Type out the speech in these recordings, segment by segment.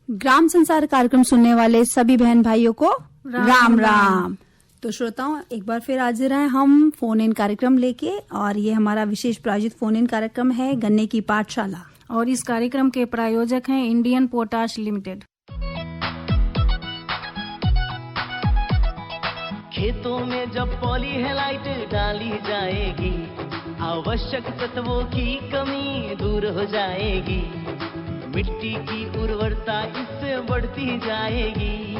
ग्राम संसार कार्यक्रम सुनने वाले सभी बहन भाइयों को राम राम। तो श्रोताओं, एक बार फिर हाजिर हैं हम फोन इन कार्यक्रम लेके, और ये हमारा विशेष प्रायोजित फोन इन कार्यक्रम है गन्ने की पाठशाला, और इस कार्यक्रम के प्रायोजक हैं इंडियन पोटाश लिमिटेड। खेतों में जब पॉलीहेलाइट डाली जाएगी, आवश्यक तत्वों की कमी दूर हो जाएगी, मिट्टी की उर्वरता इससे बढ़ती जाएगी।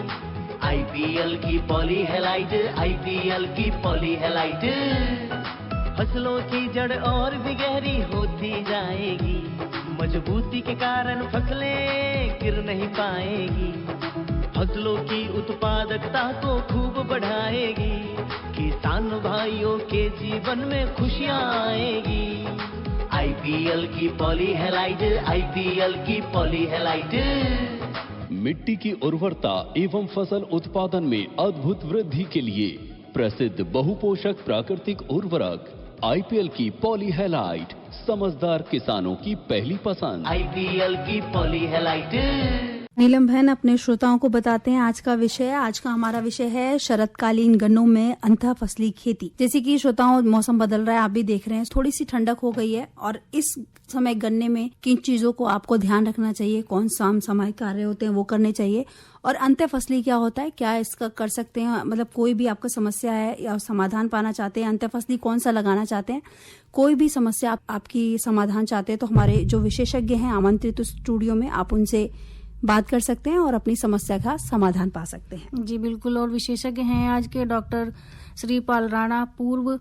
आईपीएल की पॉलीहेलाइट, आईपीएल की पॉलीहेलाइट, फसलों की जड़ और भी गहरी होती जाएगी, मजबूती के कारण फसलें गिर नहीं पाएगी, फसलों की उत्पादकता को खूब बढ़ाएगी, किसान भाइयों के जीवन में खुशियाँ आएगी। आईपीएल की पॉलीहेलाइट, आईपीएल की पॉलीहेलाइट। मिट्टी की उर्वरता एवं फसल उत्पादन में अद्भुत वृद्धि के लिए प्रसिद्ध बहुपोषक प्राकृतिक उर्वरक आईपीएल की पॉलीहेलाइट, समझदार किसानों की पहली पसंद। आईपीएल की पॉलीहेलाइट। नीलम बहन अपने श्रोताओं को बताते हैं आज का विषय। आज का हमारा विषय है शरतकालीन गन्नों में अंतः फसली खेती। जैसे कि श्रोताओं, मौसम बदल रहा है, आप भी देख रहे हैं, थोड़ी सी ठंडक हो गई है, और इस समय गन्ने में किन चीजों को आपको ध्यान रखना चाहिए, कौन सामायिक कार्य होते हैं वो करने चाहिए, और अंत्य फसली क्या होता है, क्या इसका कर सकते हैं, मतलब कोई भी आपका समस्या है या समाधान पाना चाहते हैं, अंत्य फसली कौन सा लगाना चाहते हैं, कोई भी समस्या आपकी समाधान चाहते हैं, तो हमारे जो विशेषज्ञ हैं आमंत्रित स्टूडियो में, आप उनसे बात कर सकते हैं और अपनी समस्या का समाधान पा सकते हैं। जी बिल्कुल। और विशेषज्ञ हैं आज के डॉक्टर श्रीपाल राणा, पूर्व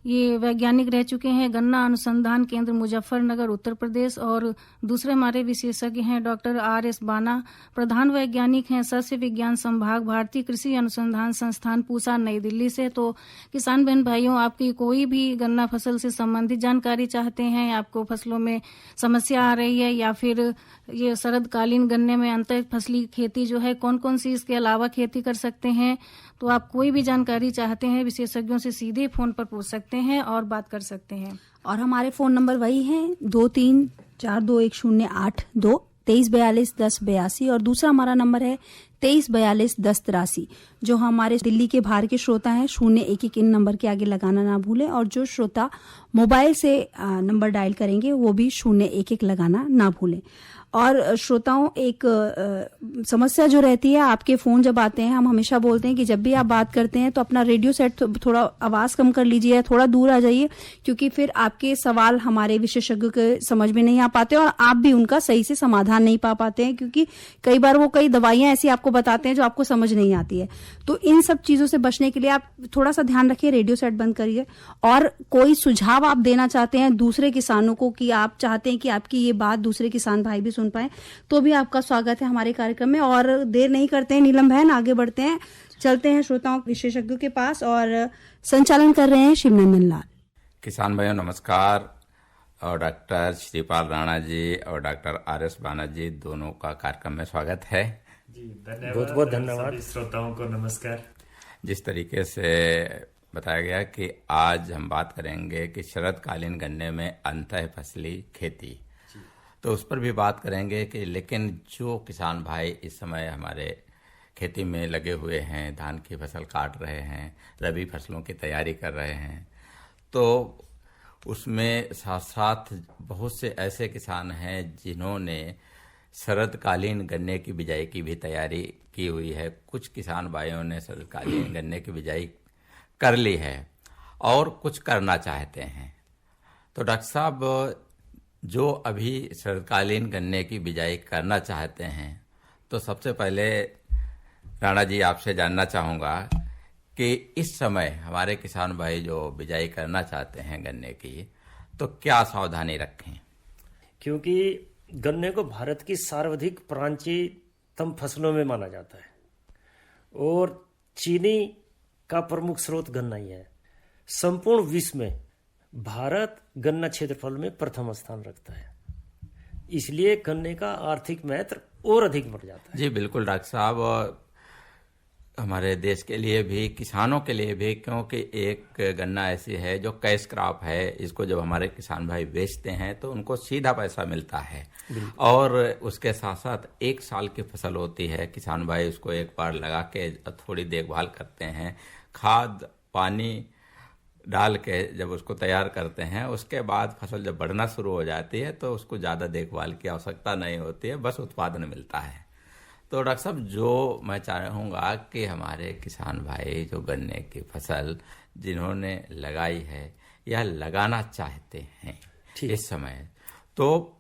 ये वैज्ञानिक रह चुके हैं गन्ना अनुसंधान केंद्र मुजफ्फरनगर उत्तर प्रदेश, और दूसरे हमारे विशेषज्ञ हैं डॉक्टर आर.एस. बाना, प्रधान वैज्ञानिक हैं सस्य विज्ञान संभाग, भारतीय कृषि अनुसंधान संस्थान पूसा, नई दिल्ली से। तो किसान बहन भाइयों, आपकी कोई भी गन्ना फसल से संबंधित जानकारी चाहते हैं, आपको फसलों में समस्या आ रही है, या फिर ये शरदकालीन गन्ने में अंतर फसली खेती जो है, कौन कौन सी इसके अलावा खेती कर सकते हैं, तो आप कोई भी जानकारी चाहते हैं विशेषज्ञों से सीधे फोन पर पूछ सकते हैं और बात कर सकते हैं। और हमारे फोन नंबर वही हैं 23421082, 23421082, और दूसरा हमारा नंबर है 23421083। जो हमारे दिल्ली के बाहर के श्रोता हैं 011 इन नंबर के आगे लगाना ना भूलें, और जो श्रोता मोबाइल से नंबर डायल करेंगे वो भी 011 लगाना ना भूलें। और श्रोताओं, एक समस्या जो रहती है, आपके फोन जब आते हैं, हम हमेशा बोलते हैं कि जब भी आप बात करते हैं तो अपना रेडियो सेट थोड़ा आवाज कम कर लीजिए, थोड़ा दूर आ जाइए, क्योंकि फिर आपके सवाल हमारे विशेषज्ञों के समझ में नहीं आ पाते और आप भी उनका सही से समाधान नहीं पा पाते हैं, क्योंकि कई बार वो कई दवाइयां ऐसी आपको बताते हैं जो आपको समझ नहीं आती है। तो इन सब चीजों से बचने के लिए आप थोड़ा सा ध्यान रखिए, रेडियो सेट बंद करिए, और कोई सुझाव आप देना चाहते हैं दूसरे किसानों को, कि आप चाहते हैं कि आपकी ये बात दूसरे किसान भाई भी सुन पाए, तो भी आपका स्वागत है हमारे कार्यक्रम में। और देर नहीं करते हैं नीलम बहन, आगे बढ़ते हैं, चलते हैं श्रोताओं विशेषज्ञों के पास, और संचालन कर रहे हैं शिवनंदन लाल। किसान भाइयों नमस्कार, और डॉक्टर श्रीपाल राणा जी और डॉक्टर आर.एस. बाना जी दोनों का कार्यक्रम में स्वागत है जी। धन्यवाद, बहुत बहुत धन्यवाद। सभी श्रोताओं को नमस्कार। जिस तरीके से बताया गया कि आज हम बात करेंगे कि शरदकालीन गन्ने में अंतः फसली खेती, तो उस पर भी बात करेंगे कि लेकिन जो किसान भाई इस समय हमारे खेती में लगे हुए हैं, धान की फसल काट रहे हैं, रबी फसलों की तैयारी कर रहे हैं, तो उसमें साथ साथ बहुत से ऐसे किसान हैं जिन्होंने शरदकालीन गन्ने की बिजाई की भी तैयारी की हुई है। कुछ किसान भाइयों ने शरदकालीन गन्ने की बिजाई कर ली है और कुछ करना चाहते हैं। तो डॉक्टर साहब, जो अभी शरदकालीन गन्ने की बिजाई करना चाहते हैं, तो सबसे पहले राणा जी आपसे जानना चाहूँगा कि इस समय हमारे किसान भाई जो बिजाई करना चाहते हैं गन्ने की, तो क्या सावधानी रखें? क्योंकि गन्ने को भारत की सर्वाधिक प्राचीनतम फसलों में माना जाता है और चीनी का प्रमुख स्रोत गन्ना ही है। संपूर्ण विश्व में भारत गन्ना क्षेत्रफल में प्रथम स्थान रखता है, इसलिए गन्ने का आर्थिक महत्व और अधिक बढ़ जाता है। जी बिल्कुल डॉक्टर साहब, और हमारे देश के लिए भी, किसानों के लिए भी, क्योंकि एक गन्ना ऐसी है जो कैश क्रॉप है। इसको जब हमारे किसान भाई बेचते हैं तो उनको सीधा पैसा मिलता है और उसके साथ साथ 1 साल की फसल होती है। किसान भाई उसको एक बार लगा के थोड़ी देखभाल करते हैं, खाद पानी डाल के जब उसको तैयार करते हैं, उसके बाद फसल जब बढ़ना शुरू हो जाती है तो उसको ज़्यादा देखभाल की आवश्यकता नहीं होती है, बस उत्पादन मिलता है। तो डॉक्टर साहब, जो मैं चाहूँगा कि हमारे किसान भाई जो गन्ने की फसल जिन्होंने लगाई है या लगाना चाहते हैं इस समय, तो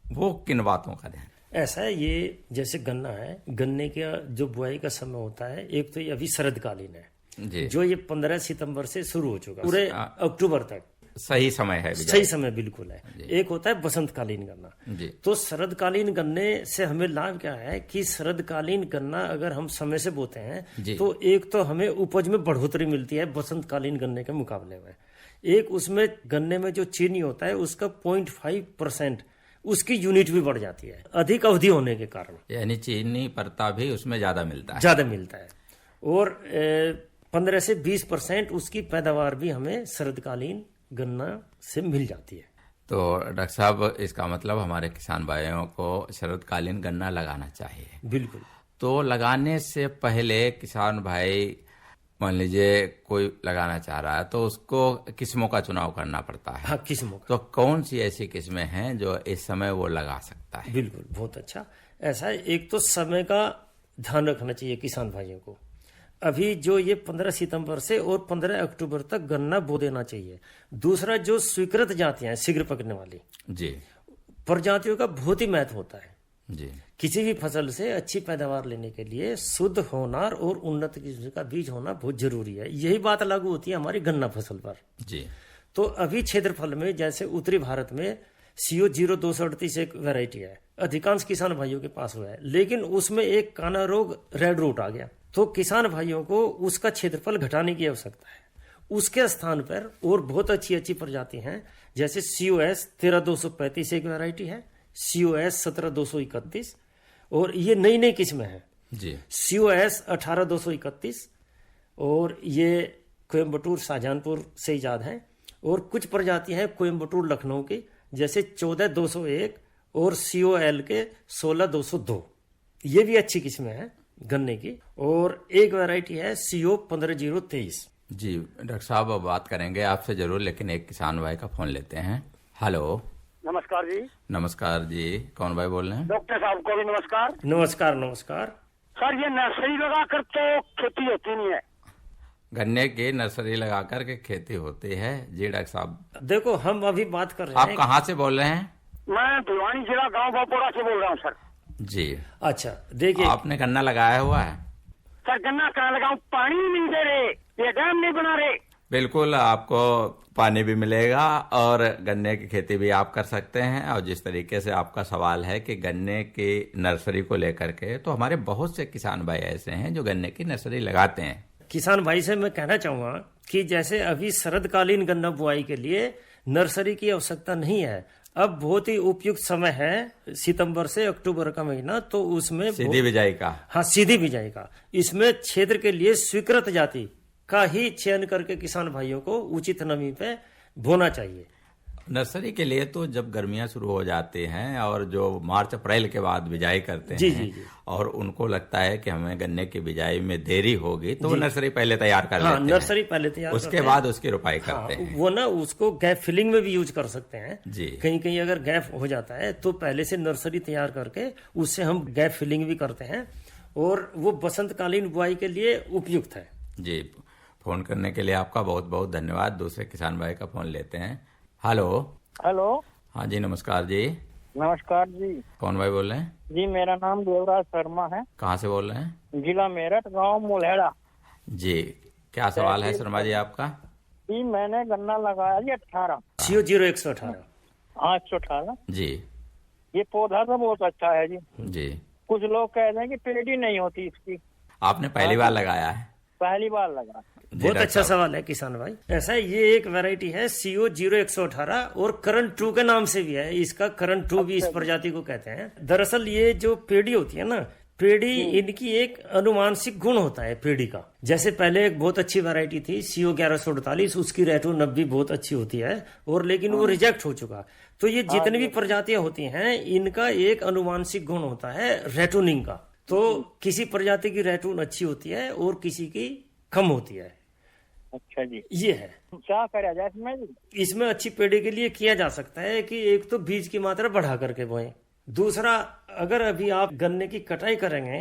वो किन बातों का ध्यान? ऐसा है, ये जैसे गन्ना है, गन्ने का जो बुआई का समय होता है, एक तो ये अभी शरदकालीन है जी, जो ये 15 सितंबर से शुरू हो चुका, पूरे अक्टूबर तक सही समय है, सही समय बिल्कुल है। एक होता है बसंतकालीन गन्ना जी। तो शरदकालीन गन्ने से हमें लाभ क्या है कि शरदकालीन गन्ना अगर हम समय से बोते हैं तो एक तो हमें उपज में बढ़ोतरी मिलती है बसंतकालीन गन्ने के मुकाबले में। एक उसमें गन्ने में जो चीनी होता है उसका 0.5% उसकी यूनिट भी बढ़ जाती है अधिक अवधि होने के कारण, यानी चीनी परता भी उसमें ज्यादा मिलता है, ज्यादा मिलता है। और 15 से 20% उसकी पैदावार भी हमें शरदकालीन गन्ना से मिल जाती है। तो डॉक्टर साहब, इसका मतलब हमारे किसान भाइयों को शरदकालीन गन्ना लगाना चाहिए। बिल्कुल। तो लगाने से पहले किसान भाई, मान लीजिए कोई लगाना चाह रहा है तो उसको किस्मों का चुनाव करना पड़ता है। हाँ, किस्मों का। तो कौन सी ऐसी किस्में हैं जो इस समय वो लगा सकता है? बिल्कुल, बहुत अच्छा। ऐसा है, एक तो समय का ध्यान रखना चाहिए किसान भाइयों को। अभी जो ये 15 सितंबर से और 15 अक्टूबर तक गन्ना बो देना चाहिए। दूसरा, जो स्वीकृत जातियां हैं शीघ्र पकने वाली जी, प्रजातियों का बहुत ही महत्व होता है जी। किसी भी फसल से अच्छी पैदावार लेने के लिए शुद्ध होनार और उन्नत किस्म का बीज होना बहुत जरूरी है। यही बात लागू होती है हमारी गन्ना फसल पर जी। तो अभी क्षेत्रफल में जैसे उत्तरी भारत में CO 0238 एक वैरायटी है, अधिकांश किसान भाइयों के पास हुआ है, लेकिन उसमें एक काना रोग रेड रूट आ गया तो किसान भाइयों को उसका क्षेत्रफल घटाने की आवश्यकता है। उसके स्थान पर और बहुत अच्छी अच्छी प्रजाति हैं, जैसे COS 13235 एक वैरायटी है, COS 17231 और ये नई नई किस्में हैं जी। COS 18231 और ये कोयम्बटूर शाहजहानपुर से इजाद है। और कुछ प्रजाति हैं कोयम्बटूर लखनऊ की, जैसे 14201 और COL के 16202, ये भी अच्छी किस्में हैं गन्ने की। और एक वैरायटी है CO 15023। जी डॉक्टर साहब, अब बात करेंगे आपसे जरूर, लेकिन एक किसान भाई का फोन लेते हैं। हेलो, नमस्कार जी। नमस्कार जी, कौन भाई बोल रहे हैं? डॉक्टर साहब को भी नमस्कार। नमस्कार नमस्कार। सर, ये नर्सरी लगा कर तो खेती होती नहीं है। गन्ने की नर्सरी लगा कर के खेती होती है? जी डॉक्टर साहब, देखो हम अभी बात कर रहे आप हैं। कहाँ से बोल रहे हैं? मैं भिवानी जिला गांव बापोरा से बोल रहा हूँ सर। जी। अच्छा देखिए, आपने गन्ना लगाया हुआ है? सर, गन्ना कहाँ लगाऊं, पानी नहीं दे रहे, ये डैम नहीं बना रहे। बिल्कुल, आपको पानी भी मिलेगा और गन्ने की खेती भी आप कर सकते हैं। और जिस तरीके से आपका सवाल है कि गन्ने की नर्सरी को लेकर के, तो हमारे बहुत से किसान भाई ऐसे हैं जो गन्ने की नर्सरी लगाते हैं। किसान भाई से मैं कहना चाहूंगा कि जैसे अभी शरदकालीन गन्ना बुआई के लिए नर्सरी की आवश्यकता नहीं है, अब बहुत ही उपयुक्त समय है सितंबर से अक्टूबर का महीना, तो उसमें सीधी बिजाई का। हाँ, सीधी बिजाई का। इसमें क्षेत्र के लिए स्वीकृत जाति का ही चयन करके किसान भाइयों को उचित नमी पे बोना चाहिए। नर्सरी के लिए तो जब गर्मियां शुरू हो जाती हैं और जो मार्च अप्रैल के बाद बिजाई करते जी, हैं जी, जी। और उनको लगता है कि हमें गन्ने की बिजाई में देरी होगी, तो वो नर्सरी पहले तैयार कर लेते हैं। नर्सरी पहले तैयार उसके बाद उसकी रुपाई करते हैं। वो ना उसको गैप फिलिंग में भी यूज कर सकते हैं जी। कहीं कहीं अगर गैप हो जाता है तो पहले से नर्सरी तैयार करके उससे हम गैप फिलिंग भी करते हैं और वो बसंतकालीन बुआई के लिए उपयुक्त है। जी, फोन करने के लिए आपका बहुत बहुत धन्यवाद। दूसरे किसान भाई का फोन लेते हैं। हेलो। हेलो। हाँ जी, नमस्कार जी। नमस्कार जी। कौन भाई बोल रहे हैं? जी, मेरा नाम देवराज शर्मा है। कहाँ से बोल रहे हैं? जिला मेरठ, गांव मुलहेड़ा। जी, क्या सवाल है शर्मा जी आपका? कि मैंने गन्ना लगाया जी 18 CO 0118। 818। जी ये पौधा तो बहुत अच्छा है जी। जी। कुछ लोग कह रहे हैं कि पेड़ ही नहीं होती इसकी। आपने पहली बार लगाया है? पहली बार लगा। जी, बहुत डॉक्टर अच्छा साहब। सवाल है किसान भाई। ऐसा है, ये एक वैरायटी है CO 0118 और करंट ट्रू के नाम से भी है। इसका करंट ट्रू भी इस प्रजाति को कहते हैं। दरअसल ये जो पेड़ी होती है ना, पेड़ी इनकी एक अनुवांशिक गुण होता है पेड़ी का। जैसे पहले एक बहुत अच्छी वैरायटी थी CO 1148, उसकी रेटोनब भी बहुत अच्छी होती है और लेकिन वो रिजेक्ट हो चुका। तो ये जितनी भी प्रजातियां होती हैं इनका एक अनुवांशिक गुण होता है रेटोनिंग का। तो किसी प्रजाति की रेटून अच्छी होती है और किसी की कम होती है। अच्छा जी। ये है। क्या करा जाए इसमें जी? इसमें अच्छी पेड़ी के लिए किया जा सकता है कि एक तो बीज की मात्रा बढ़ा करके बोएं। दूसरा, अगर अभी आप गन्ने की कटाई करेंगे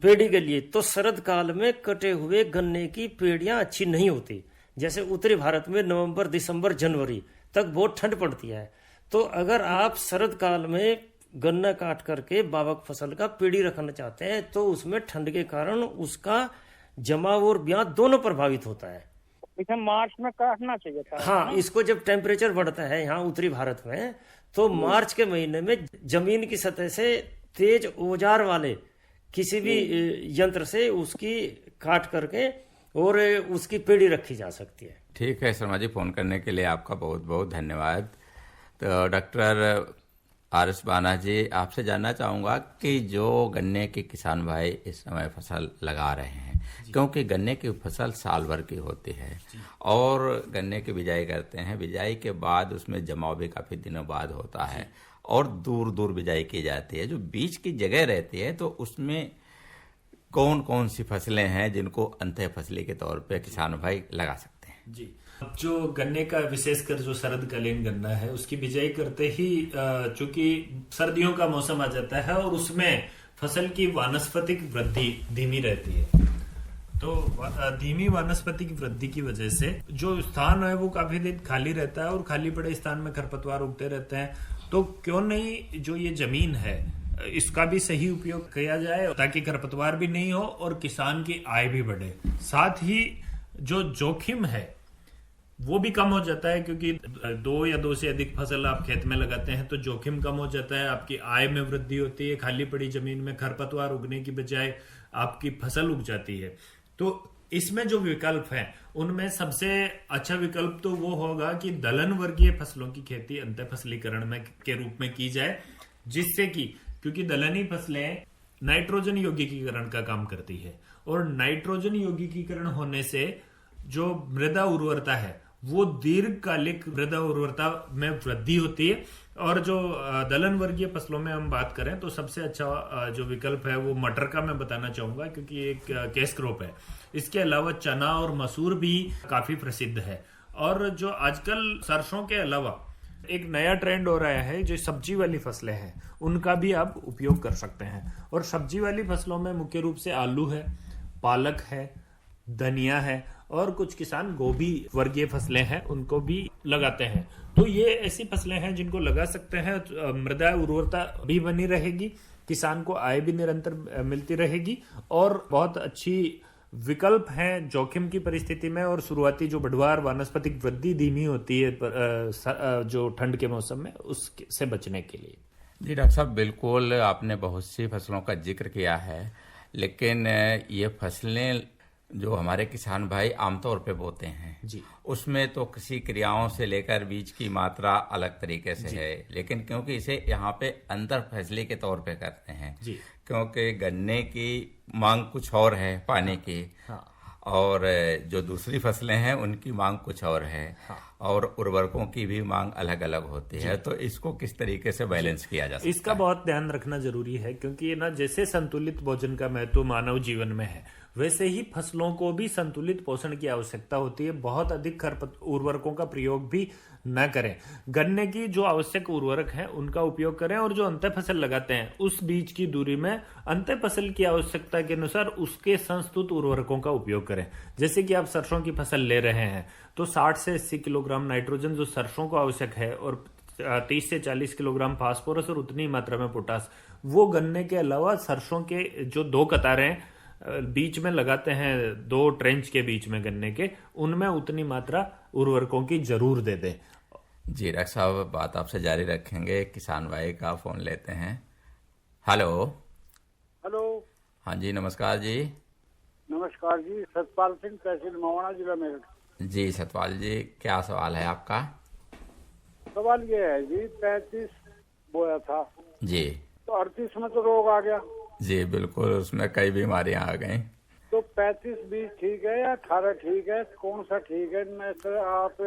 पेड़ी के लिए तो शरद काल में कटे हुए गन्ने की पेड़ियां अच्छी नहीं होती। जैसे उत्तरी भारत में नवंबर, दिसंबर, जनवरी तक बहुत ठंड पड़ती है। तो अगर आप शरद काल में गन्ना काट करके बावक फसल का पेड़ी रखना चाहते हैं तो उसमें ठंड के कारण उसका जमाव और ब्याज दोनों प्रभावित होता है। इसे मार्च में काटना चाहिए था। हाँ, इसको जब टेम्परेचर बढ़ता है यहाँ उत्तरी भारत में तो मार्च के महीने में जमीन की सतह से तेज औजार वाले किसी भी यंत्र से उसकी काट करके और उसकी पेड़ी रखी जा सकती है। ठीक है शर्मा जी, फोन करने के लिए आपका बहुत बहुत धन्यवाद। तो डॉक्टर आर.एस. बाना जी, आपसे जानना चाहूँगा कि जो गन्ने के किसान भाई इस समय फसल लगा रहे हैं, क्योंकि गन्ने की फसल साल भर की होती है और गन्ने की बिजाई करते हैं, बिजाई के बाद उसमें जमाव भी काफ़ी दिनों बाद होता है और दूर दूर बिजाई की जाती है। जो बीच की जगह रहती है तो उसमें कौन कौन सी फसलें हैं जिनको अंतः फसली के तौर पे किसान भाई लगा सकते हैं? जी, जो गन्ने का विशेषकर जो शरदकालीन गन्ना है उसकी बिजाई करते ही चूंकि सर्दियों का मौसम आ जाता है और उसमें फसल की वानस्पतिक वृद्धि धीमी रहती है। तो धीमी वानस्पतिक वृद्धि की वजह से जो स्थान है वो काफी दिन खाली रहता है और खाली पड़े स्थान में खरपतवार उगते रहते हैं। तो क्यों नहीं जो ये जमीन है इसका भी सही उपयोग किया जाए ताकि खरपतवार भी नहीं हो और किसान की आय भी बढ़े। साथ ही जो जोखिम है वो भी कम हो जाता है, क्योंकि 2 या 2 से अधिक फसल आप खेत में लगाते हैं तो जोखिम कम हो जाता है, आपकी आय में वृद्धि होती है। खाली पड़ी जमीन में खरपतवार उगने की बजाय आपकी फसल उग जाती है। तो इसमें जो विकल्प है उनमें सबसे अच्छा विकल्प तो वो होगा कि दलहन वर्गीय फसलों की खेती अंतः फसलीकरण में के रूप में की जाए, जिससे कि क्योंकि दलहनी फसलें नाइट्रोजन यौगिकीकरण का काम करती है और नाइट्रोजन यौगिकीकरण होने से जो मृदा उर्वरता है वो दीर्घकालिक मृदा उर्वरता में वृद्धि होती है। और जो दलहन वर्गीय फसलों में हम बात करें तो सबसे अच्छा जो विकल्प है वो मटर का मैं बताना चाहूंगा, क्योंकि एक कैश क्रॉप है। इसके अलावा चना और मसूर भी काफी प्रसिद्ध है। और जो आजकल सरसों के अलावा एक नया ट्रेंड हो रहा है, जो सब्जी वाली फसलें हैं उनका भी आप उपयोग कर सकते हैं। और सब्जी वाली फसलों में मुख्य रूप से आलू है, पालक है, धनिया है और कुछ किसान गोभी वर्गीय फसलें हैं उनको भी लगाते हैं। तो ये ऐसी फसलें हैं जिनको लगा सकते हैं। मृदा उर्वरता भी बनी रहेगी, किसान को आय भी निरंतर मिलती रहेगी और बहुत अच्छी विकल्प हैं जोखिम की परिस्थिति में। और शुरुआती जो बढ़वार वानस्पतिक वृद्धि धीमी होती है जो ठंड के मौसम में, उससे बचने के लिए। जी डॉक्टर साहब, बिल्कुल आपने बहुत सी फसलों का जिक्र किया है, लेकिन ये फसलें जो हमारे किसान भाई आमतौर पे बोते हैं जी, उसमें तो किसी क्रियाओं से लेकर बीज की मात्रा अलग तरीके से है, लेकिन क्योंकि इसे यहाँ पे अंतर फसली के तौर पे करते हैं जी, क्योंकि गन्ने की मांग कुछ और है पानी की, हाँ, और जो दूसरी फसलें हैं उनकी मांग कुछ और है, हाँ, और उर्वरकों की भी मांग अलग अलग होती है। तो इसको किस तरीके से बैलेंस किया जा सकता है? इसका बहुत ध्यान रखना जरूरी है, क्योंकि ये ना जैसे संतुलित भोजन का महत्व मानव जीवन में है, वैसे ही फसलों को भी संतुलित पोषण की आवश्यकता होती है। बहुत अधिक उर्वरकों का प्रयोग भी न करें। गन्ने की जो आवश्यक उर्वरक हैं उनका उपयोग करें और जो अंतः फसल लगाते हैं उस बीच की दूरी में अंतः फसल की आवश्यकता के अनुसार उसके संस्तुत उर्वरकों का उपयोग करें। जैसे कि आप सरसों की फसल ले रहे हैं तो 60 से 80 किलोग्राम नाइट्रोजन जो सरसों को आवश्यक है और 30 से 40 किलोग्राम फास्फोरस और उतनी मात्रा में पोटास, वो गन्ने के अलावा सरसों के जो 2 कतारें बीच में लगाते हैं 2 ट्रेंच के बीच में गन्ने के, उनमें उतनी मात्रा उर्वरकों की जरूर दे दें। जी डॉक्टर साहब, बात आपसे जारी रखेंगे, किसान भाई का फोन लेते हैं। हेलो। हेलो। हाँ जी, नमस्कार जी। नमस्कार जी, सतपाल सिंह, तहसील मवाना, जिला मेरठ। जी सतपाल जी, क्या सवाल है आपका? सवाल ये है जी, 35 बोया था जी, तो 38 में तो रोग आ गया। जी बिल्कुल, उसमें कई बीमारियां आ गई। तो 35 बीज ठीक है या 18 ठीक है, कौन सा ठीक है, मैं सर आप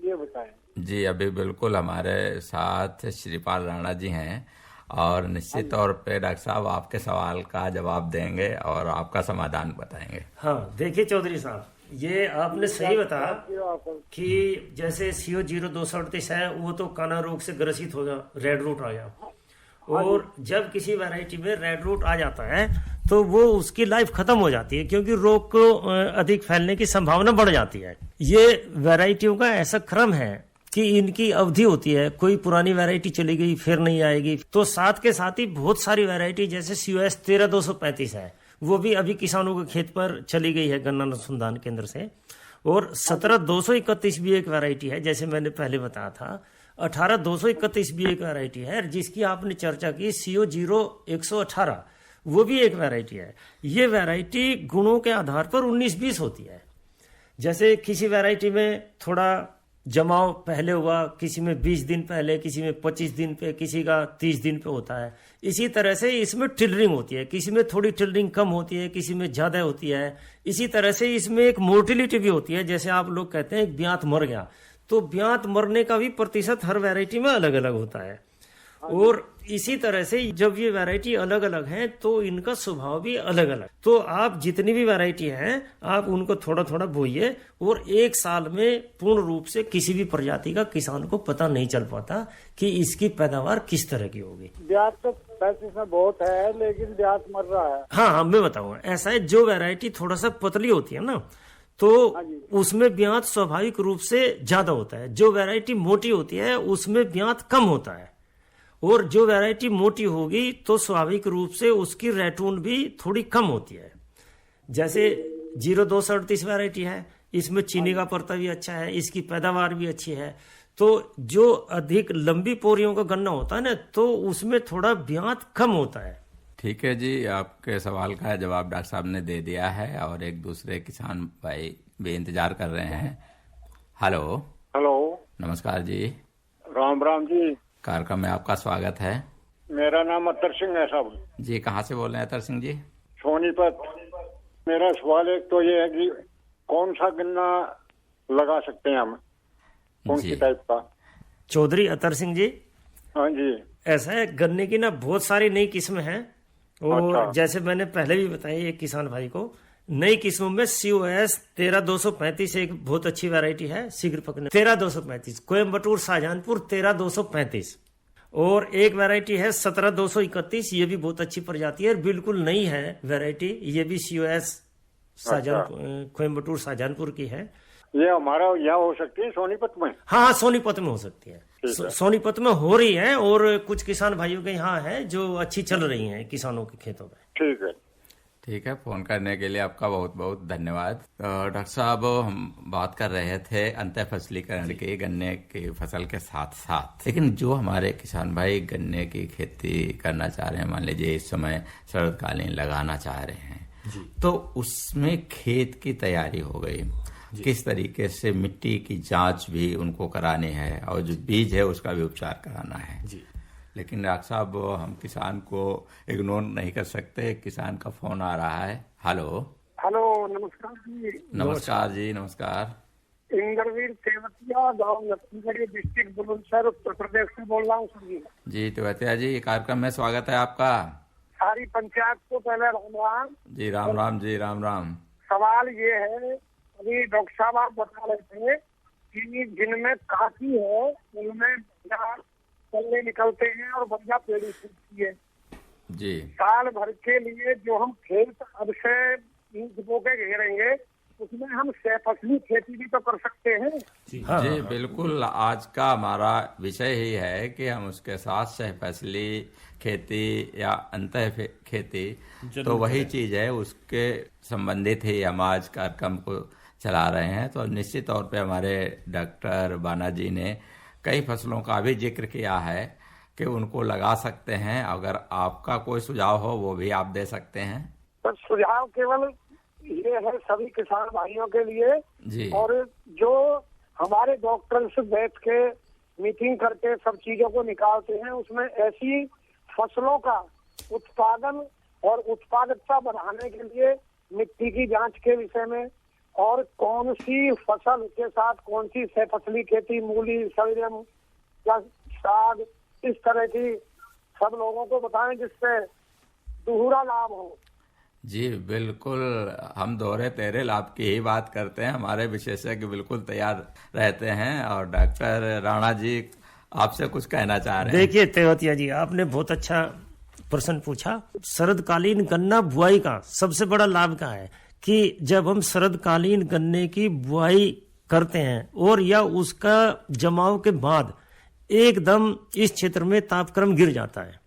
ये बताएं। जी अभी बिल्कुल हमारे साथ श्रीपाल राणा जी हैं और निश्चित तौर पे डॉक्टर साहब आपके सवाल का जवाब देंगे और आपका समाधान बताएंगे। हाँ देखिए चौधरी साहब, ये आपने सही बताया कि जैसे CO 0238 है वो तो काना रोग से ग्रसित हो गया, रेड रूट आ गया। और जब किसी वैरायटी में रेड रूट आ जाता है तो वो उसकी लाइफ खत्म हो जाती है, क्योंकि रोग को अधिक फैलने की संभावना बढ़ जाती है। ये वैरायटियों का ऐसा क्रम है कि इनकी अवधि होती है, कोई पुरानी वैरायटी चली गई फिर नहीं आएगी। तो साथ के साथ ही बहुत सारी वैरायटी जैसे COS 13235 है, वो भी अभी किसानों के खेत पर चली गई है गन्ना अनुसंधान केंद्र से। और 17231 भी एक वैरायटी है, जैसे मैंने पहले बताया था। 18231 भी एक वैरायटी है, जिसकी आपने चर्चा की CO 0118, वो भी एक वैरायटी है। ये वैरायटी गुणों के आधार पर 19-20 होती है। जैसे किसी वैरायटी में थोड़ा जमाव पहले हुआ, किसी में 20 दिन पहले, किसी में 25 दिन पे, किसी का 30 दिन पे होता है। इसी तरह से इसमें टिलरिंग होती है, किसी में थोड़ी टिलरिंग कम होती है, किसी में ज्यादा होती है। इसी तरह से इसमें एक मोर्टिलिटी भी होती है, जैसे आप लोग कहते हैं एक ब्यात मर गया, तो ब्यात मरने का भी प्रतिशत हर वैरायटी में अलग अलग होता है। और इसी तरह से जब ये वैरायटी अलग अलग है तो इनका स्वभाव भी अलग अलग। तो आप जितनी भी वैरायटी हैं आप उनको थोड़ा थोड़ा बोइए, और एक साल में पूर्ण रूप से किसी भी प्रजाति का किसान को पता नहीं चल पाता कि इसकी पैदावार किस तरह की होगी। ब्याज तो 35 में बहुत है, लेकिन ब्याज मर रहा है। हाँ मैं बताऊंगा, ऐसा है जो वैरायटी थोड़ा सा पतली होती है ना, तो उसमें ब्याज स्वाभाविक रूप से ज्यादा होता है। जो वैरायटी मोटी होती है उसमें ब्याज कम होता है, और जो वैरायटी मोटी होगी तो स्वाभाविक रूप से उसकी रेटून भी थोड़ी कम होती है। जैसे 0238 वैरायटी है, इसमें चीनी का परता भी अच्छा है, इसकी पैदावार भी अच्छी है। तो जो अधिक लंबी पोरियों का गन्ना होता है ना, तो उसमें थोड़ा ब्याज कम होता है। ठीक है जी, आपके सवाल का जवाब डॉक्टर साहब ने दे दिया है और एक दूसरे किसान भाई भी इंतजार कर रहे हैं। हेलो। हेलो, नमस्कार जी। राम राम जी। कार्यक्रम में आपका स्वागत है। मेरा नाम अतर सिंह है साहब जी। कहाँ से बोल रहे हैं अतर सिंह जी? सोनीपत। मेरा सवाल एक तो ये है कि कौन सा गन्ना लगा सकते हैं हम, कौन सी टाइप का? चौधरी अतर सिंह जी, हाँ जी। ऐसा है, गन्ने की ना बहुत सारी नई किस्में हैं, और अच्छा। जैसे मैंने पहले भी बताया एक किसान भाई को, नई किस्मों में COS 13235 एक बहुत अच्छी वैरायटी है, शीघ्र पकने 13235, कोयम्बटूर शाहजहानपुर 13235, और एक वैरायटी है 17231, ये भी बहुत अच्छी प्रजाति है, बिल्कुल नई है वैरायटी, ये भी COS कोयम्बटूर शाहजहानपुर की है। ये हमारा यहाँ हो सकती है सोनीपत में? हाँ सोनीपत में हो सकती है, सोनीपत में हो रही है, और कुछ किसान भाइयों के यहाँ है जो अच्छी चल रही हैं किसानों के खेतों में। ठीक है। ठीक है, फोन करने के लिए आपका बहुत बहुत धन्यवाद। डॉक्टर साहब, हम बात कर रहे थे अंतः फसलीकरण की गन्ने की फसल के साथ साथ, लेकिन जो हमारे किसान भाई गन्ने की खेती करना चाह रहे हैं, मान लीजिए इस समय शरदकालीन लगाना चाह रहे हैं, तो उसमें खेत की तैयारी हो गई, किस तरीके से मिट्टी की जांच भी उनको करानी है और जो बीज है उसका भी उपचार कराना है जी। लेकिन डॉक्टर साहब, हम किसान को इग्नोर नहीं कर सकते, किसान का फोन आ रहा है। हेलो। हेलो, नमस्कार जी। नमस्कार जी, नमस्कार। इंद्रवीर तेवतिया, गांव लक्ष्मीगढ़, डिस्ट्रिक्ट बुलंदशहर, उत्तर प्रदेश से बोल रहा हूँ सर जी। जी तेवतिया जी, कार्यक्रम में स्वागत है आपका। सारी पंचायत को पहले राम राम जी। राम राम जी, राम राम। सवाल ये है, अभी डॉक्टर साहब आप बता रहे थे कि जिनमें काफी है उनमें पल्ले निकलते हैं और बढ़िया पेड़ी सूखती है जी। साल भर के लिए जो हम खेत अब से बो के घेरेंगे उसमें हम सहफसली खेती भी तो कर सकते हैं जी। हाँ, जी बिल्कुल, आज का हमारा विषय ही है कि हम उसके साथ सहफसली खेती या अंतः खेती, तो वही चीज है, उसके संबंधित ही हम आज कार्यक्रम को चला रहे हैं। तो निश्चित तौर पे हमारे डॉक्टर बाना जी ने कई फसलों का भी जिक्र किया है कि उनको लगा सकते हैं। अगर आपका कोई सुझाव हो वो भी आप दे सकते हैं। तो सुझाव केवल ये है सभी किसान भाइयों के लिए जी। और जो हमारे डॉक्टर्स बैठ के मीटिंग करके सब चीजों को निकालते हैं, उसमें ऐसी फसलों का उत्पादन और उत्पादकता बढ़ाने के लिए मिट्टी की जांच के विषय में और कौन सी फसल के साथ कौन सी सहफसली खेती, मूली, शलजम या साग, इस तरह की सब लोगों को बताएं जिससे दोहरा लाभ हो। जी बिल्कुल, हम दोहरे तेरे लाभ की ही बात करते हैं। हमारे विशेषज्ञ बिल्कुल तैयार रहते हैं। और डॉक्टर राणा जी आपसे कुछ कहना चाह रहे हैं। देखिए तेवतिया जी, आपने बहुत अच्छा प्रश्न पूछा। शरदकालीन गन्ना बुआई का सबसे बड़ा लाभ क्या है कि जब हम शरदकालीन गन्ने की बुआई करते हैं और या उसका जमाव के बाद एकदम इस क्षेत्र में तापक्रम गिर जाता है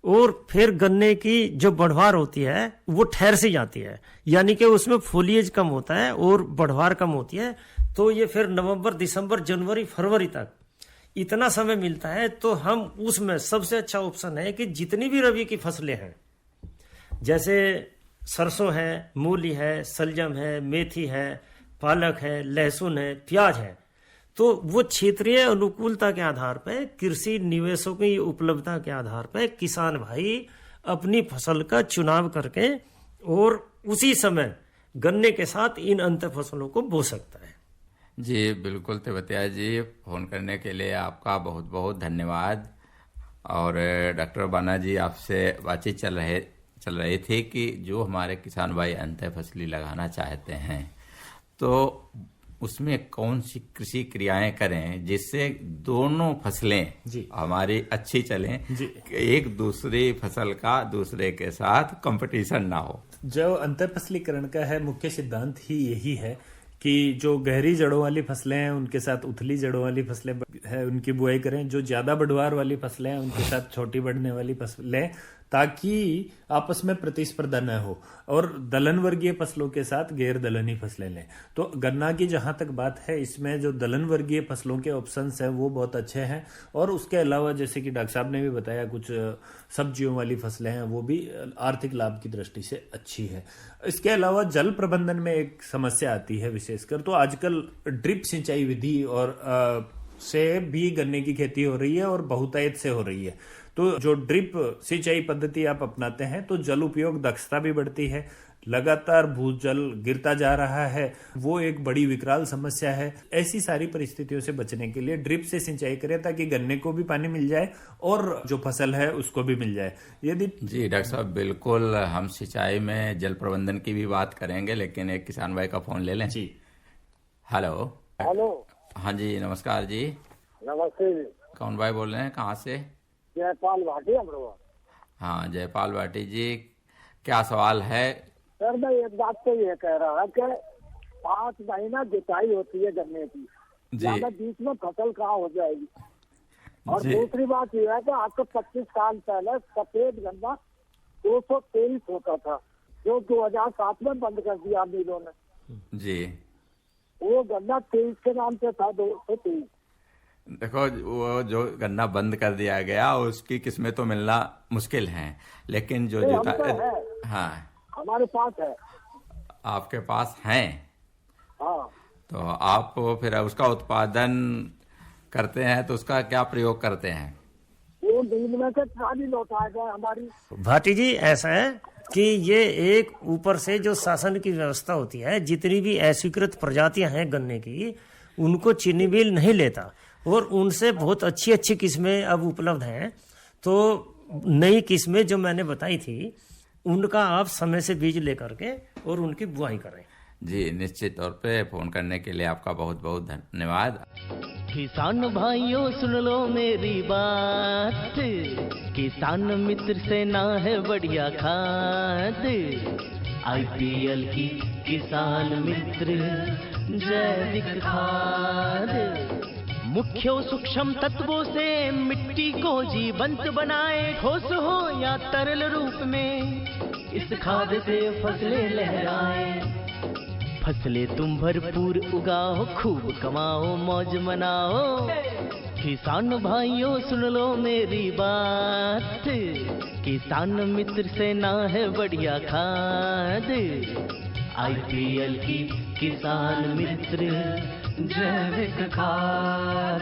और फिर गन्ने की जो बढ़वार होती है वो ठहर सी जाती है, यानी कि उसमें फोलिएज कम होता है और बढ़वार कम होती है। तो ये फिर नवंबर, दिसंबर, जनवरी, फरवरी तक इतना समय मिलता है। तो हम उसमें सबसे अच्छा ऑप्शन है कि जितनी भी रबी की फसलें हैं, जैसे सरसों है, मूली है, सलजम है, मेथी है, पालक है, लहसुन है, प्याज है, तो वो क्षेत्रीय अनुकूलता के आधार पर, कृषि निवेशों की उपलब्धता के आधार पर किसान भाई अपनी फसल का चुनाव करके और उसी समय गन्ने के साथ इन अंतर फसलों को बो सकता है। जी बिल्कुल तेवतिया जी, फोन करने के लिए आपका बहुत बहुत धन्यवाद। और डॉक्टर बाना जी, आपसे बातचीत चल रही थी कि जो हमारे किसान भाई अंतर फसली लगाना चाहते हैं तो उसमें कौन सी कृषि क्रियाएं करें जिससे दोनों फसलें हमारी अच्छी चलें, एक दूसरी फसल का दूसरे के साथ कंपटीशन ना हो। जो अंतर फसलीकरण का है मुख्य सिद्धांत ही यही है कि जो गहरी जड़ों वाली फसलें हैं उनके साथ उथली जड़ों वाली फसलें है उनकी बुआई करें, जो ज्यादा बढ़वार वाली फसलें हैं उनके साथ छोटी बढ़ने वाली फसलें, ताकि आपस में प्रतिस्पर्धा न हो, और दलहन वर्गीय फसलों के साथ गैर दलहनी फसलें लें। तो गन्ना की जहां तक बात है, इसमें जो दलहन वर्गीय फसलों के ऑप्शंस हैं वो बहुत अच्छे हैं। और उसके अलावा जैसे कि डॉक्टर साहब ने भी बताया, कुछ सब्जियों वाली फसलें हैं वो भी आर्थिक लाभ की दृष्टि से अच्छी है। इसके अलावा जल प्रबंधन में एक समस्या आती है विशेषकर, तो आजकल ड्रिप सिंचाई विधि और से भी गन्ने की खेती हो रही है और बहुतायत से हो रही है। तो जो ड्रिप सिंचाई पद्धति आप अपनाते हैं तो जल उपयोग दक्षता भी बढ़ती है, लगातार भूजल गिरता जा रहा है, वो एक बड़ी विकराल समस्या है। ऐसी सारी परिस्थितियों से बचने के लिए ड्रिप से सिंचाई करें ताकि गन्ने को भी पानी मिल जाए और जो फसल है उसको भी मिल जाए। यदि जी डॉक्टर साहब, बिल्कुल हम सिंचाई में जल प्रबंधन की भी बात करेंगे, लेकिन एक किसान भाई का फोन ले लें। जी हेलो। हाँ जी, नमस्कार जी। नमस्ते जी। कौन भाई बोल रहे हैं, कहाँ से? जयपाल भाटी अमरोहा। हाँ जयपाल भाटी जी, क्या सवाल है? सर मैं एक बात तो ये कह रहा है कि 5 महीना जुताई होती है गन्ने की, ज्यादा बीच में फसल कहाँ हो जाएगी। और दूसरी बात ये है कि आपको 25 साल पहले सफेद गन्ना 223 होता था, जो 2007 में बंद कर दिया मिलों ने जी। वो गन्ना 23 के नाम से था, 223। देखो, वो जो गन्ना बंद कर दिया गया उसकी किस्में तो मिलना मुश्किल है, लेकिन जो हाँ हमारे पास है। आपके पास हैं? हाँ। तो आप फिर उसका उत्पादन करते हैं तो उसका क्या प्रयोग करते हैं? वो दिन में से पानी लौटाया गया हमारी। भाटी जी, ऐसा है कि ये एक ऊपर से जो शासन की व्यवस्था होती है, जितनी भी अस्वीकृत प्रजातियां हैं गन्ने की, उनको चीनी मिल नहीं लेता और उनसे बहुत अच्छी अच्छी किस्में अब उपलब्ध हैं। तो नई किस्में जो मैंने बताई थी उनका आप समय से बीज लेकर के और उनकी बुआई करें। जी निश्चित तौर पे फोन करने के लिए आपका बहुत बहुत धन्यवाद। किसान भाइयों सुन लो मेरी बात, किसान मित्र से ना है बढ़िया खाद, IPL की किसान मित्र जैविक खाद। मुख्य सूक्ष्म तत्वों से मिट्टी को जीवंत बनाए, ठोस हो या तरल रूप में इस खाद से फसलें लहराए। फसलें तुम भरपूर उगाओ, खूब कमाओ, मौज मनाओ। किसान भाइयों सुन लो मेरी बात, किसान मित्र से ना है बढ़िया खाद। IPL की किसान मित्र जैविक खाद।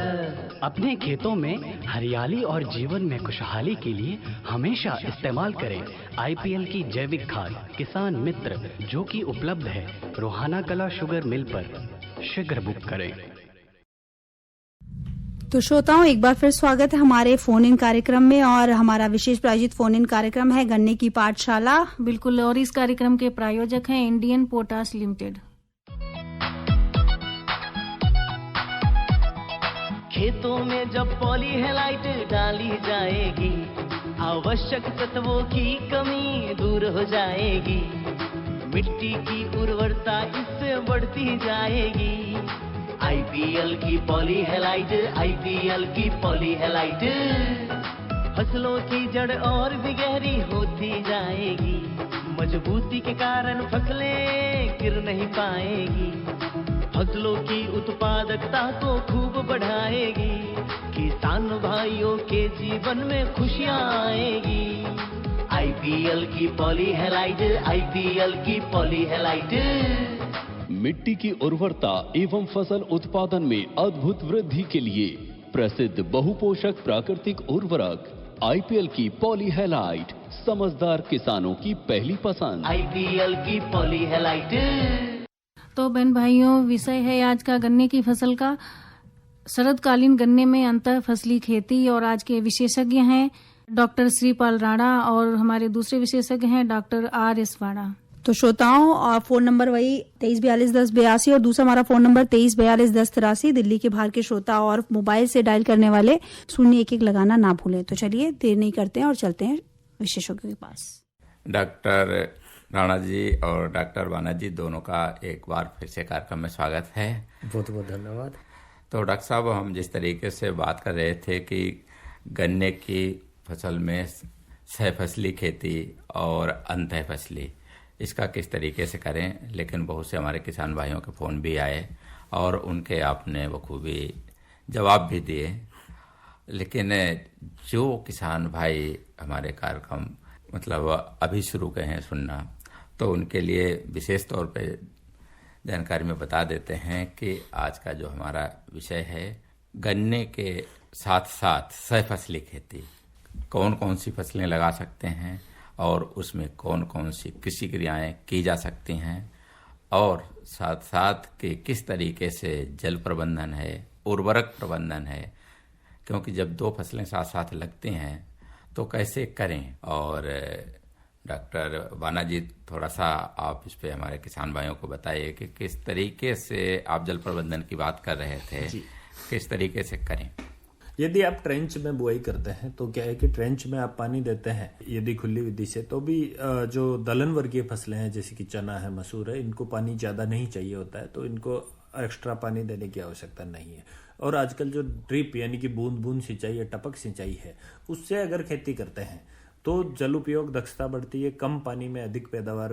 अपने खेतों में हरियाली और जीवन में खुशहाली के लिए हमेशा इस्तेमाल करें IPL की जैविक खाद किसान मित्र, जो कि उपलब्ध है रोहाना कला शुगर मिल पर। शीघ्र बुक करें। तो श्रोताओं, एक बार फिर स्वागत है हमारे फोन इन कार्यक्रम में, और हमारा विशेष प्रायोजित फोन इन कार्यक्रम है गन्ने की पाठशाला। बिल्कुल, और इस कार्यक्रम के प्रायोजक हैं इंडियन पोटाश लिमिटेड। खेतों में जब पॉलीहेलाइट डाली जाएगी, आवश्यक तत्वों की कमी दूर हो जाएगी। मिट्टी की उर्वरता इससे बढ़ती जाएगी। IPL की पॉलीहेलाइट, IPL की पॉलीहेलाइट फसलों की जड़ और भी गहरी होती जाएगी। मजबूती के कारण फसलें गिर नहीं पाएगी। फसलों की उत्पादकता को खूब बढ़ाएगी। किसान भाइयों के जीवन में खुशियां आएगी। IPL की पॉलीहेलाइट, IPL की पॉलीहेलाइट। मिट्टी की उर्वरता एवं फसल उत्पादन में अद्भुत वृद्धि के लिए प्रसिद्ध बहुपोषक प्राकृतिक उर्वरक IPL की पॉलीहेलाइट समझदार किसानों की पहली पसंद। IPL की पॉलीहेलाइट। तो बहन भाइयों, विषय है आज का गन्ने की फसल का, शरदकालीन गन्ने में अंतर फसली खेती। और आज के विशेषज्ञ हैं डॉक्टर श्रीपाल राणा, और हमारे दूसरे विशेषज्ञ हैं डॉक्टर RS वाणा। तो श्रोताओं, और फोन नंबर वही 23421082 और दूसरा हमारा फोन नंबर 23421083। दिल्ली के बाहर के श्रोता और मोबाइल से डायल करने वाले 011 लगाना ना भूलें। तो चलिए देर नहीं करते हैं और चलते हैं विशेषज्ञों के पास। डॉक्टर राणा जी और डॉक्टर वाना जी दोनों का एक बार फिर से कार्यक्रम में स्वागत है। बहुत बहुत धन्यवाद। तो डॉक्टर साहब, हम जिस तरीके से बात कर रहे थे कि गन्ने की फसल में सह फसली खेती और अंतः फसली, इसका किस तरीके से करें, लेकिन बहुत से हमारे किसान भाइयों के फ़ोन भी आए और उनके आपने बखूबी जवाब भी दिए। लेकिन जो किसान भाई हमारे कार्यक्रम मतलब अभी शुरू किए हैं सुनना, तो उनके लिए विशेष तौर पे जानकारी में बता देते हैं कि आज का जो हमारा विषय है गन्ने के साथ साथ सह फसली खेती, कौन कौन सी फसलें लगा सकते हैं और उसमें कौन कौन सी कृषि क्रियाएं की जा सकती हैं, और साथ साथ कि किस तरीके से जल प्रबंधन है, उर्वरक प्रबंधन है, क्योंकि जब दो फसलें साथ साथ लगती हैं तो कैसे करें। और डॉक्टर वाना जी, थोड़ा सा आप इस पे हमारे किसान भाइयों को बताइए कि किस तरीके से आप जल प्रबंधन की बात कर रहे थे, किस तरीके से करें। यदि आप ट्रेंच में बुआई करते हैं तो क्या है कि ट्रेंच में आप पानी देते हैं यदि खुली विधि से, तो भी जो दलहन वर्गीय फसलें हैं जैसे कि चना है, मसूर है, इनको पानी ज्यादा नहीं चाहिए होता है, तो इनको एक्स्ट्रा पानी देने की आवश्यकता नहीं है। और आजकल जो ड्रिप यानी कि बूंद बूंद सिंचाई या टपक सिंचाई है, उससे अगर खेती करते हैं तो जल उपयोग दक्षता बढ़ती है, कम पानी में अधिक पैदावार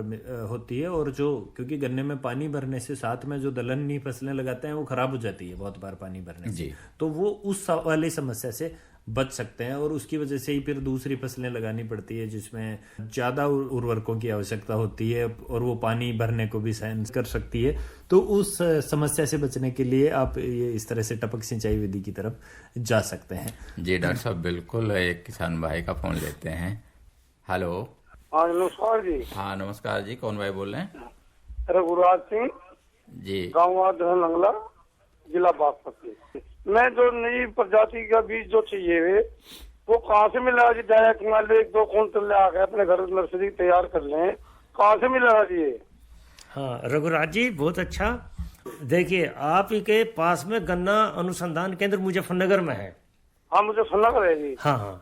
होती है। और जो क्योंकि गन्ने में पानी भरने से साथ में जो दलहनी फसलें लगाते हैं वो खराब हो जाती है बहुत बार पानी भरने से, तो वो उस वाली समस्या से बच सकते हैं। और उसकी वजह से ही फिर दूसरी फसलें लगानी पड़ती है जिसमें ज्यादा उर्वरकों की आवश्यकता होती है और वो पानी भरने को भी सहन कर सकती है। तो उस समस्या से बचने के लिए आप ये इस तरह से टपक सिंचाई विधि की तरफ जा सकते हैं। जी डॉक्टर साहब, बिल्कुल। एक किसान भाई का फोन लेते हैं। हेलो। हाँ नमस्कार जी। हाँ नमस्कार जी, कौन भाई बोल रहे हैं? रघुराज सिंह जी, गाँव लंगला, जिला बागपत। मैं जो नई प्रजाति का बीज जो चाहिए वो कहाँ से मिलेगा जी? डायरेक्ट मान लो 1-2 क्विंटल ले आकर अपने घर नर्सरी तैयार कर लें, कहाँ से मिलेगा जी ये? हाँ रघुराज जी, बहुत अच्छा। देखिए, आप ही के पास में गन्ना अनुसंधान केंद्र मुजफ्फरनगर में है। हाँ मुजफ्फरनगर है जी। हाँ हाँ,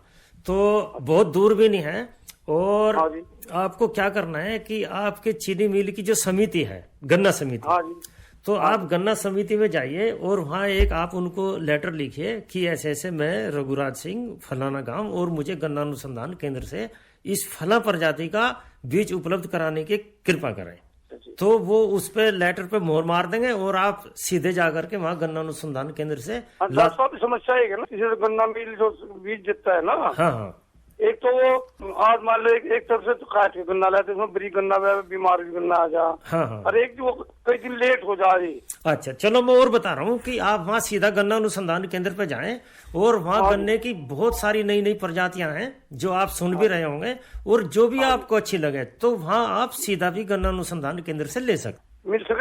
तो बहुत दूर भी नहीं है। और आपको क्या करना है कि आपके चीनी मिल की जो समिति है, गन्ना समिति, तो आप गन्ना समिति में जाइए और वहाँ एक आप उनको लेटर लिखिए कि ऐसे ऐसे मैं रघुराज सिंह फलाना गांव और मुझे गन्ना अनुसंधान केंद्र से इस फला प्रजाति का बीज उपलब्ध कराने की कृपा करें। तो वो उस पे लेटर पे मोहर मार देंगे और आप सीधे जाकर के वहाँ गन्ना अनुसंधान केंद्र से समस्या है ना, जैसे गन्ना मिल जो बीज देता है ना, हाँ, एक तो वो आज मान लो एक तरफ से तो काट के गन्ना लाते, उसमें बड़ी गन्ना बीमार भी गन्ना आ जा, हाँ, और एक वो कई दिन लेट हो जा रही। अच्छा, चलो मैं और बता रहा हूँ कि आप वहाँ सीधा गन्ना अनुसंधान केंद्र पे जाएं और वहाँ गन्ने की बहुत सारी नई नई प्रजातियां हैं जो आप सुन भी रहे होंगे, और जो भी आपको अच्छी लगे तो वहाँ आप सीधा भी गन्ना अनुसंधान केंद्र से ले सकते, मिल सके।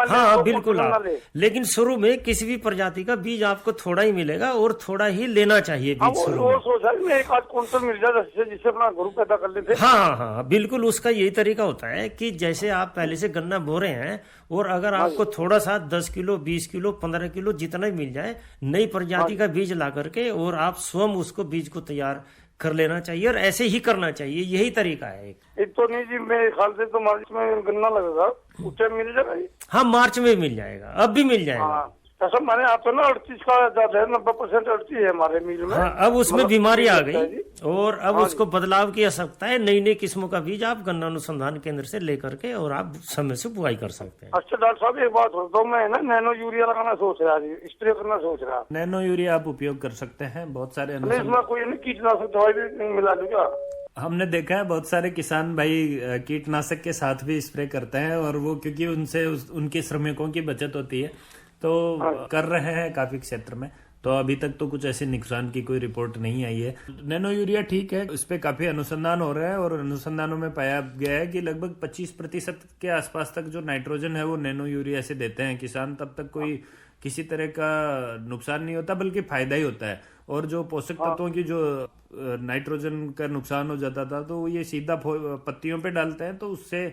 हाँ बिल्कुल आप, लेकिन शुरू में किसी भी प्रजाति का बीज आपको थोड़ा ही मिलेगा और थोड़ा ही लेना चाहिए बीज शुरू में। सोचा मैं एक आध क्विंटल मिल जाए जिससे अपना घर पैदा कर लेते। हाँ, बिल्कुल उसका यही तरीका होता है कि जैसे आप पहले से गन्ना बो रहे हैं और अगर आपको थोड़ा सा 10 किलो 20 किलो 15 किलो जितना ही मिल जाए नई प्रजाति का बीज ला करके और आप स्वयं उसको बीज को तैयार कर लेना चाहिए, और ऐसे ही करना चाहिए, यही तरीका है। एक तो नहीं जी, मेरे ख्याल से तो मार्च में गन्ना लगेगा, उस टाइम मिल जाएगा। हाँ, मार्च में मिल जाएगा, अब भी मिल जाएगा। ऐसा माने आप तो ना 38 का ज्यादा है, 90% 38 है हमारे मिल में। हाँ, अब उसमें बीमारी आ गई और अब उसको बदलाव की आवश्यकता है। नई नई किस्मों का बीज आप गन्ना अनुसंधान केंद्र से लेकर के और आप समय से बुआई कर सकते हैं। अच्छा डॉक्टर साहब, एक बात होता हूँ, मैं ना नैनो यूरिया लगाना सोच रहा है, स्प्रे करना सोच रहा। नैनो यूरिया आप उपयोग कर सकते हैं, बहुत सारे इसमें कोई कीटनाशक दवाई भी मिला दूं क्या? हमने देखा है बहुत सारे किसान भाई कीटनाशक के साथ भी स्प्रे करते हैं, और वो क्योंकि उनसे उनके श्रमिकों की बचत होती है तो कर रहे हैं काफी क्षेत्र में। तो अभी तक तो कुछ ऐसे नुकसान की कोई रिपोर्ट नहीं आई है। नैनो यूरिया ठीक है, इस पे काफी अनुसंधान हो रहा है और अनुसंधानों में पाया गया है कि लगभग 25% के आसपास तक जो नाइट्रोजन है वो नैनो यूरिया से देते हैं किसान, तब तक कोई किसी तरह का नुकसान नहीं होता बल्कि फायदा ही होता है। और जो पोषक तत्वों की जो नाइट्रोजन का नुकसान हो जाता था तो ये सीधा पत्तियों पे डालते हैं, तो उससे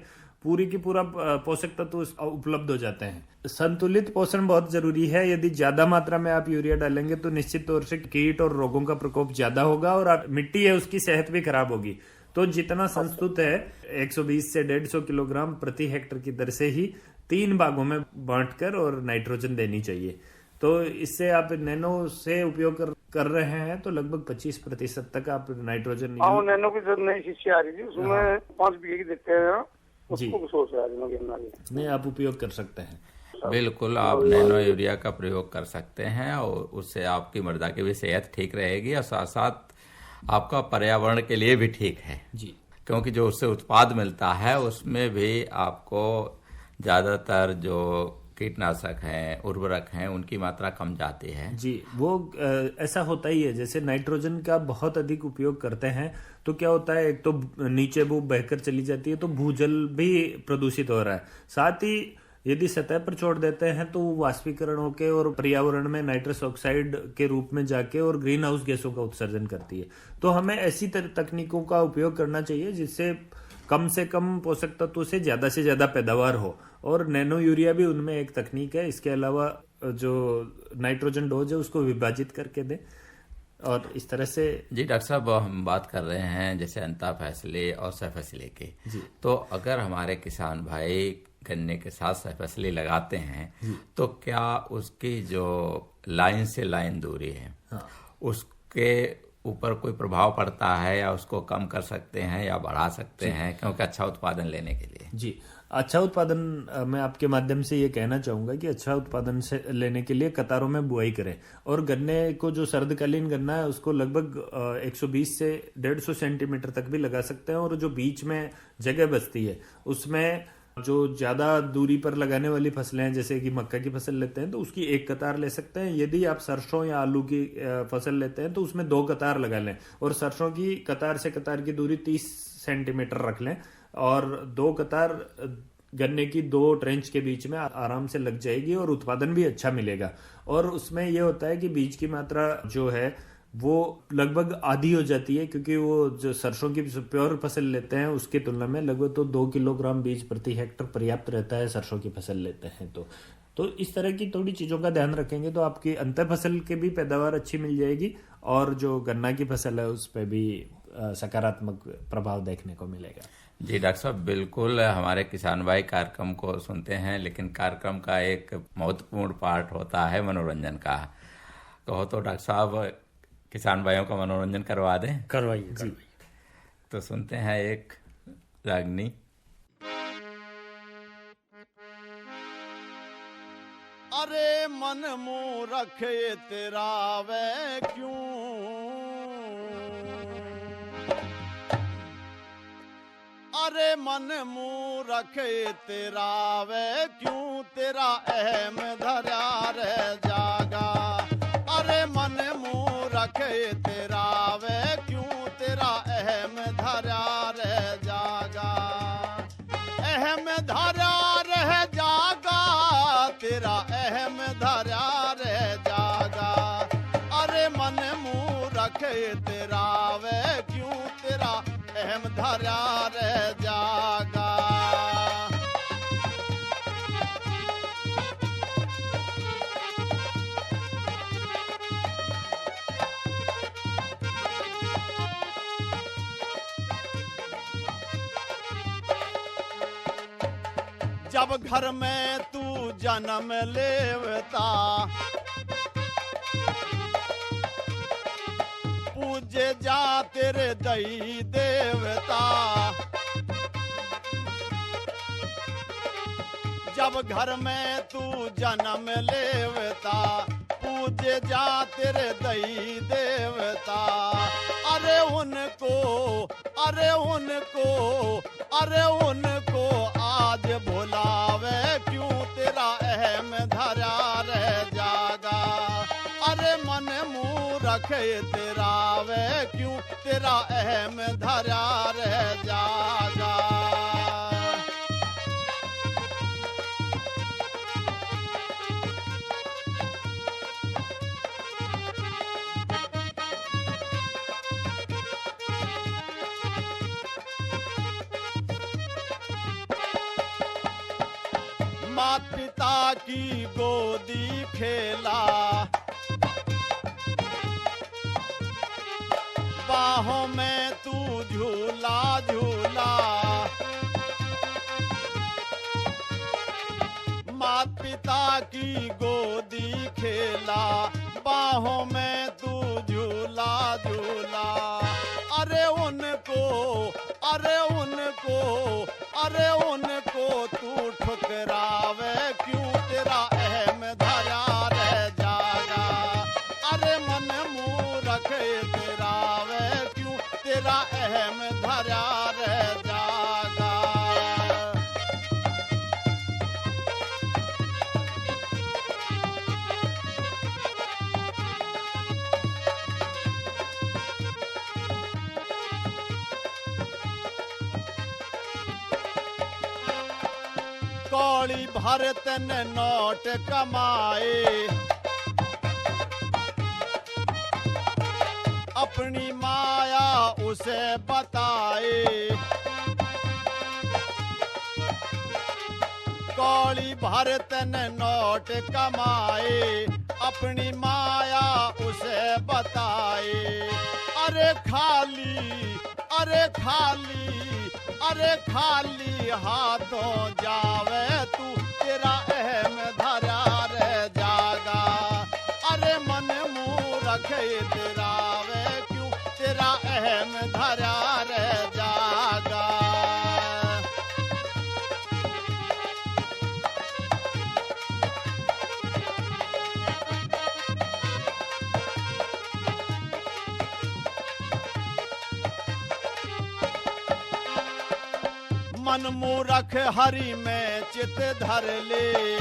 पूरी की पूरा पोषक तत्व उपलब्ध हो जाते हैं। संतुलित पोषण बहुत जरूरी है। यदि ज्यादा मात्रा में आप यूरिया डालेंगे तो निश्चित तौर से कीट और रोगों का प्रकोप ज्यादा होगा और मिट्टी है उसकी सेहत भी खराब होगी। तो जितना संस्तुत है 120 से 150 किलोग्राम प्रति हेक्टर की दर से ही 3 भागों में बांटकर और नाइट्रोजन देनी चाहिए। तो इससे आप नैनो से उपयोग कर रहे हैं तो लगभग 25% तक आप नाइट्रोजन। नैनो की जो नई शिष्य आ रही थी उसमें 5 बीघे की देते हैं, उसको सोच रहा है नहीं, आप उपयोग कर सकते हैं। बिल्कुल, आप नैनो यूरिया का प्रयोग कर सकते हैं और उससे आपकी मृदा की भी सेहत ठीक रहेगी और साथ साथ आपका पर्यावरण के लिए भी ठीक है जी, क्योंकि जो उससे उत्पाद मिलता है उसमें भी आपको ज्यादातर जो कीटनाशक हैं, उर्वरक हैं, उनकी मात्रा कम जाती है जी। वो ऐसा होता ही है, जैसे नाइट्रोजन का बहुत अधिक उपयोग करते हैं तो क्या होता है, एक तो नीचे वो बहकर चली जाती है तो भूजल भी प्रदूषित हो रहा है। साथ ही यदि सतह पर छोड़ देते हैं तो वाष्पीकरण होकर और पर्यावरण में नाइट्रस ऑक्साइड के रूप में जाके और ग्रीन हाउस गैसों का उत्सर्जन करती है। तो हमें ऐसी तकनीकों का उपयोग करना चाहिए जिससे कम से कम पोषक तत्वों से ज्यादा पैदावार हो, और नैनो यूरिया भी उनमें एक तकनीक है। इसके अलावा जो नाइट्रोजन डोज है उसको विभाजित करके दें और इस तरह से। जी डॉक्टर साहब, हम बात कर रहे हैं जैसे अंतर फसली और सह फसली की, तो अगर हमारे किसान भाई गन्ने के साथ सह फसली लगाते हैं तो क्या उसकी जो लाइन से लाइन दूरी है उसके ऊपर कोई प्रभाव पड़ता है या उसको कम कर सकते हैं या बढ़ा सकते हैं, क्योंकि अच्छा उत्पादन लेने के लिए? जी, अच्छा उत्पादन मैं आपके माध्यम से ये कहना चाहूंगा कि अच्छा उत्पादन से लेने के लिए कतारों में बुआई करें, और गन्ने को जो सर्दकालीन गन्ना है उसको लगभग 120 से 150 सेंटीमीटर तक भी लगा सकते हैं, और जो बीच में जगह बचती है उसमें जो ज्यादा दूरी पर लगाने वाली फसलें हैं जैसे कि मक्का की फसल लेते हैं तो उसकी एक कतार ले सकते हैं। यदि आप सरसों या आलू की फसल लेते हैं तो उसमें 2 कतार लगा लें, और सरसों की कतार से कतार की दूरी 30 सेंटीमीटर रख लें, और 2 कतार गन्ने की 2 ट्रेंच के बीच में आराम से लग जाएगी और उत्पादन भी अच्छा मिलेगा। और उसमें यह होता है कि बीज की मात्रा जो है वो लगभग आधी हो जाती है, क्योंकि वो जो सरसों की प्योर फसल लेते हैं उसकी तुलना में लगभग तो 2 किलोग्राम बीज प्रति हेक्टर पर्याप्त रहता है सरसों की फसल लेते हैं। तो इस तरह की थोड़ी चीजों का ध्यान रखेंगे तो आपकी अंतर फसल के भी पैदावार अच्छी मिल जाएगी, और जो गन्ना की फसल है उस पर भी सकारात्मक प्रभाव देखने को मिलेगा। जी डॉक्टर साहब, बिल्कुल हमारे किसान भाई कार्यक्रम को सुनते हैं, लेकिन कार्यक्रम का एक महत्वपूर्ण पार्ट होता है मनोरंजन का। कहो तो डॉक्टर साहब किसान भाइयों का मनोरंजन करवा दें। करवाइए। तो सुनते हैं एक रागनी। अरे मन मुँह रखे तेरा वे क्यों, अरे मन मुँह रखे तेरा वे क्यों, तेरा अहम धरा रह जागा। अरे मन मुँह रखे तेरा वे क्यों, तेरा अहम धरा रह जागा। अहम धरा रह जागा, तेरा अहम धरा रह जागा। अरे मन मुँह रखे तेरा वे क्यों, तेरा अहम धरा रह जागा। जब घर में तू जन्म लेवता, पूजे जा तेरे दई देवता। जब घर में तू जन्म लेवता, पूजे जा तेरे दई देवता। अरे उनको, अरे उनको, अरे उनको आज भुलावे क्यों, तेरा अहम धरा रह जागा। अरे मन मुँह रखे तेरा वे क्यों, तेरा अहम धरा रह जागा। मात पिता की गोदी खेला, बाहों में तू झूला झूला। मात पिता की गोदी खेला, बाहों में तू झूला झूला। अरे उनको, अरे उनको, अरे उनको तू ठुकरावे क्यों, तेरा अहम धरा रह जागा। अरे मन मुँह रखे तेरा वे क्यों, तेरा अहम धरा रह जागा। कौड़ी भरत ने नोट कमाए, अपनी माया उसे बताए। कौड़ी भरत ने नोट कमाए, अपनी माया उसे बताए। अरे खाली, अरे खाली, अरे खाली हाथों जावे तू, तेरा अहम धरा रह जागा। अरे मन मुँह रखे तेरा वे क्यों, तेरा अहम धरा रह जागा। मन मुँह रख हरि में चित धर ले,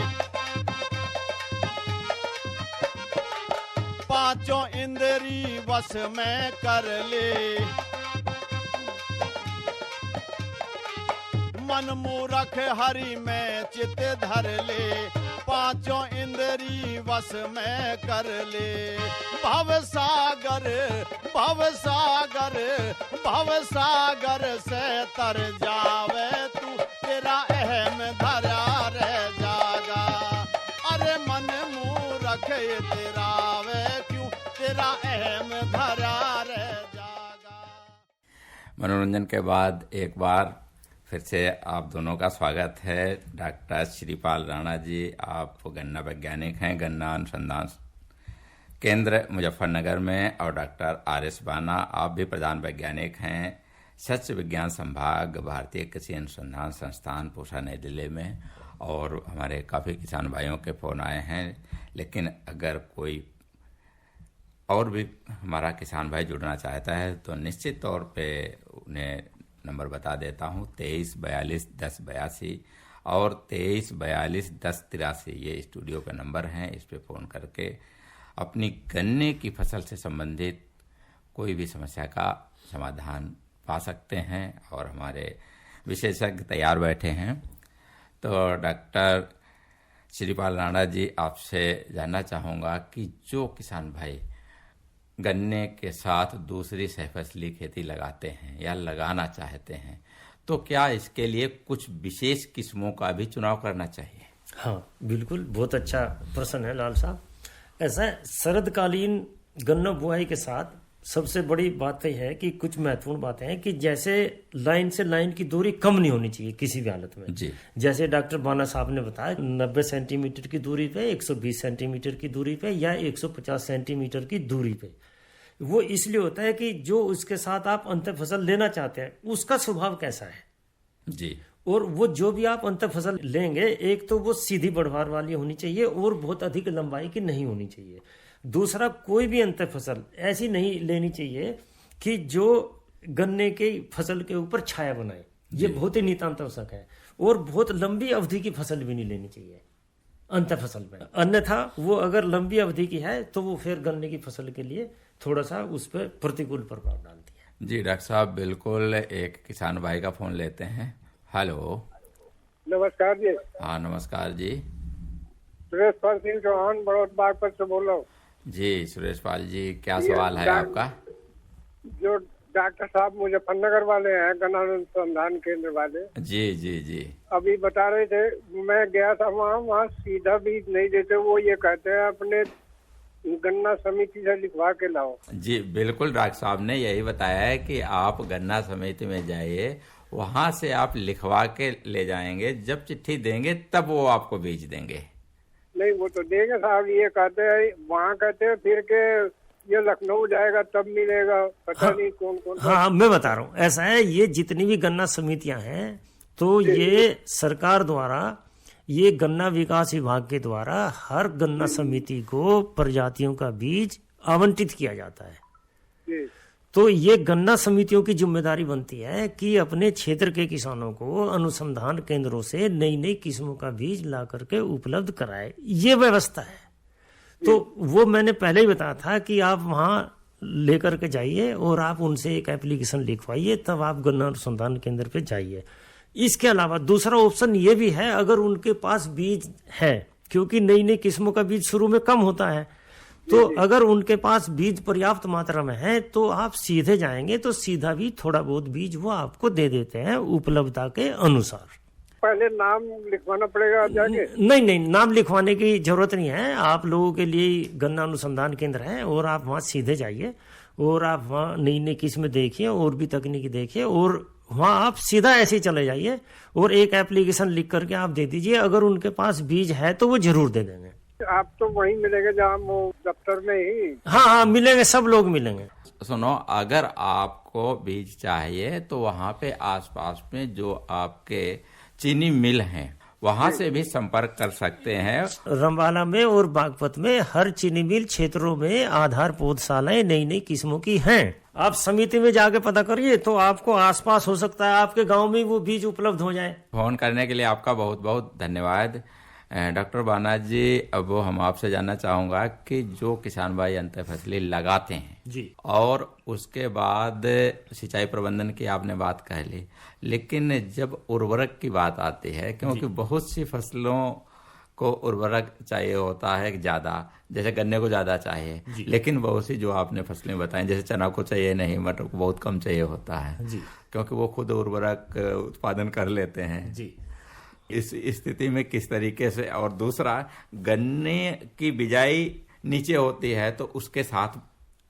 पांचों इंद्री वश में कर ले। मन मुँह रख हरि में चित धर ले, पांचों इंद्री वश में कर ले। भव सागर, भव सागर, भव सागर से तर जावे तू, तेरा अहम धरा रह जागा। अरे मन मुँह रखे तेरा वे क्यों, तेरा अहम धरा रह जागा। मनोरंजन के बाद एक बार फिर से आप दोनों का स्वागत है। डॉक्टर श्रीपाल राणा जी, आप गन्ना वैज्ञानिक हैं गन्ना अनुसंधान केंद्र मुजफ्फरनगर में, और डॉक्टर RS बाना, आप भी प्रधान वैज्ञानिक हैं सस्य विज्ञान संभाग भारतीय कृषि अनुसंधान संस्थान पूसा नई दिल्ली में। और हमारे काफ़ी किसान भाइयों के फ़ोन आए हैं, लेकिन अगर कोई और भी हमारा किसान भाई जुड़ना चाहता है तो निश्चित तौर पे उन्हें नंबर बता देता हूँ 23421082 और 23421083, ये स्टूडियो का नंबर हैं। इस पे फ़ोन करके अपनी गन्ने की फसल से संबंधित कोई भी समस्या का समाधान पा सकते हैं, और हमारे विशेषज्ञ तैयार बैठे हैं। तो डॉक्टर श्रीपाल राणा जी, आपसे जानना चाहूँगा कि जो किसान भाई गन्ने के साथ दूसरी सहफसली खेती लगाते हैं या लगाना चाहते हैं, तो क्या इसके लिए कुछ विशेष किस्मों का भी चुनाव करना चाहिए? हाँ बिल्कुल, बहुत अच्छा प्रश्न है लाल साहब। ऐसा है, शरदकालीन गन्ना बुआई के साथ सबसे बड़ी बात यह है कि कुछ महत्वपूर्ण बातें हैं कि जैसे लाइन से लाइन की दूरी कम नहीं होनी चाहिए किसी भी हालत में जी। जैसे डॉक्टर बाना साहब ने बताया 90 सेंटीमीटर की दूरी पे, 120 सेंटीमीटर की दूरी पे या 150 सेंटीमीटर की दूरी पे। वो इसलिए होता है कि जो उसके साथ आप अंतर फसल लेना चाहते हैं उसका स्वभाव कैसा है जी, और वो जो भी आप अंतर फसल लेंगे, एक तो वो सीधी बढ़वार वाली होनी चाहिए और बहुत अधिक लंबाई की नहीं होनी चाहिए। दूसरा, कोई भी अंतर फसल ऐसी नहीं लेनी चाहिए कि जो गन्ने के फसल के ऊपर छाया बनाए, ये बहुत ही नितांत आवश्यक है। और बहुत लंबी अवधि की फसल भी नहीं लेनी चाहिए अंतर फसल में, अन्यथा वो अगर लंबी अवधि की है तो वो फिर गन्ने की फसल के लिए थोड़ा सा उस पर प्रतिकूल प्रभाव डालती है। जी डॉक्टर साहब, बिल्कुल। एक किसान भाई का फोन लेते हैं। हेलो, नमस्कार जी। हाँ नमस्कार जी। सुरेश पाल सिंह चौहान बड़ौद बागपत से बोल रहा हूँ। जी सुरेश पाल जी, क्या सवाल है आपका? जो डॉक्टर साहब मुजफ्फरनगर वाले हैं, गन्ना अनुसंधान केंद्र वाले, जी जी जी, अभी बता रहे थे, मैं गया था वहाँ सीधा बीज नहीं देते, वो ये कहते हैं अपने गन्ना समिति से लिखवा के लाओ। जी बिल्कुल, डॉक्टर साहब ने यही बताया है कि आप गन्ना समिति में जाइए, वहाँ से आप लिखवा के ले जाएंगे, जब चिट्ठी देंगे तब वो आपको बीज देंगे। नहीं वो तो देंगे साहब, ये कहते हैं वहाँ कहते हैं फिर के ये लखनऊ जाएगा तब मिलेगा, पता नहीं कौन कौन। हाँ मैं बता रहा हूँ, ऐसा है, ये जितनी भी गन्ना समितियां हैं तो ये सरकार द्वारा, ये गन्ना विकास विभाग के द्वारा हर गन्ना समिति को प्रजातियों का बीज आवंटित किया जाता है। तो ये गन्ना समितियों की जिम्मेदारी बनती है कि अपने क्षेत्र के किसानों को अनुसंधान केंद्रों से नई नई किस्मों का बीज ला करके उपलब्ध कराए, ये व्यवस्था है। तो वो मैंने पहले ही बताया था कि आप वहाँ लेकर के जाइए और आप उनसे एक एप्लीकेशन लिखवाइए, तब आप गन्ना अनुसंधान केंद्र पे जाइए। इसके अलावा दूसरा ऑप्शन ये भी है, अगर उनके पास बीज है, क्योंकि नई नई किस्मों का बीज शुरू में कम होता है, तो अगर उनके पास बीज पर्याप्त मात्रा में है तो आप सीधे जाएंगे तो सीधा भी थोड़ा बहुत बीज वो आपको दे देते हैं उपलब्धता के अनुसार। पहले नाम लिखवाना पड़ेगा जाके? नहीं, नाम लिखवाने की जरूरत नहीं है। आप लोगों के लिए गन्ना अनुसंधान केंद्र है और आप वहाँ सीधे जाइए और आप वहाँ नई नई किस्में देखिए और भी तकनीकी देखिए, और वहाँ आप सीधा ऐसे ही चले जाइए और एक एप्लीकेशन लिख करके आप दे दीजिए। अगर उनके पास बीज है तो वो जरूर दे देंगे। आप तो वहीं मिलेंगे जहाँ वो दफ्तर में ही? हाँ मिलेंगे, सब लोग मिलेंगे। सुनो, अगर आपको बीज चाहिए तो वहाँ पे आसपास में जो आपके चीनी मिल हैं वहाँ से भी संपर्क कर सकते हैं। रंबाला में और बागपत में हर चीनी मिल क्षेत्रों में आधार पौधशालाएं नई नई किस्मों की हैं। आप समिति में जाके पता करिए तो आपको आसपास हो सकता है आपके गांव में वो बीज उपलब्ध हो जाए। फोन करने के लिए आपका बहुत बहुत धन्यवाद डॉक्टर बाना जी। अब हम आपसे जानना चाहूंगा कि जो किसान भाई अंतर फसली लगाते हैं जी, और उसके बाद सिंचाई प्रबंधन की आपने बात कह ली, लेकिन जब उर्वरक की बात आती है, क्योंकि बहुत सी फसलों को उर्वरक चाहिए होता है ज्यादा, जैसे गन्ने को ज्यादा चाहिए, लेकिन बहुत सी जो आपने फसलें बताई जैसे चना को चाहिए नहीं, मटर को बहुत कम चाहिए होता है जी, क्योंकि वो खुद उर्वरक उत्पादन कर लेते हैं जी। इस स्थिति में किस तरीके से, और दूसरा गन्ने की बिजाई नीचे होती है तो उसके साथ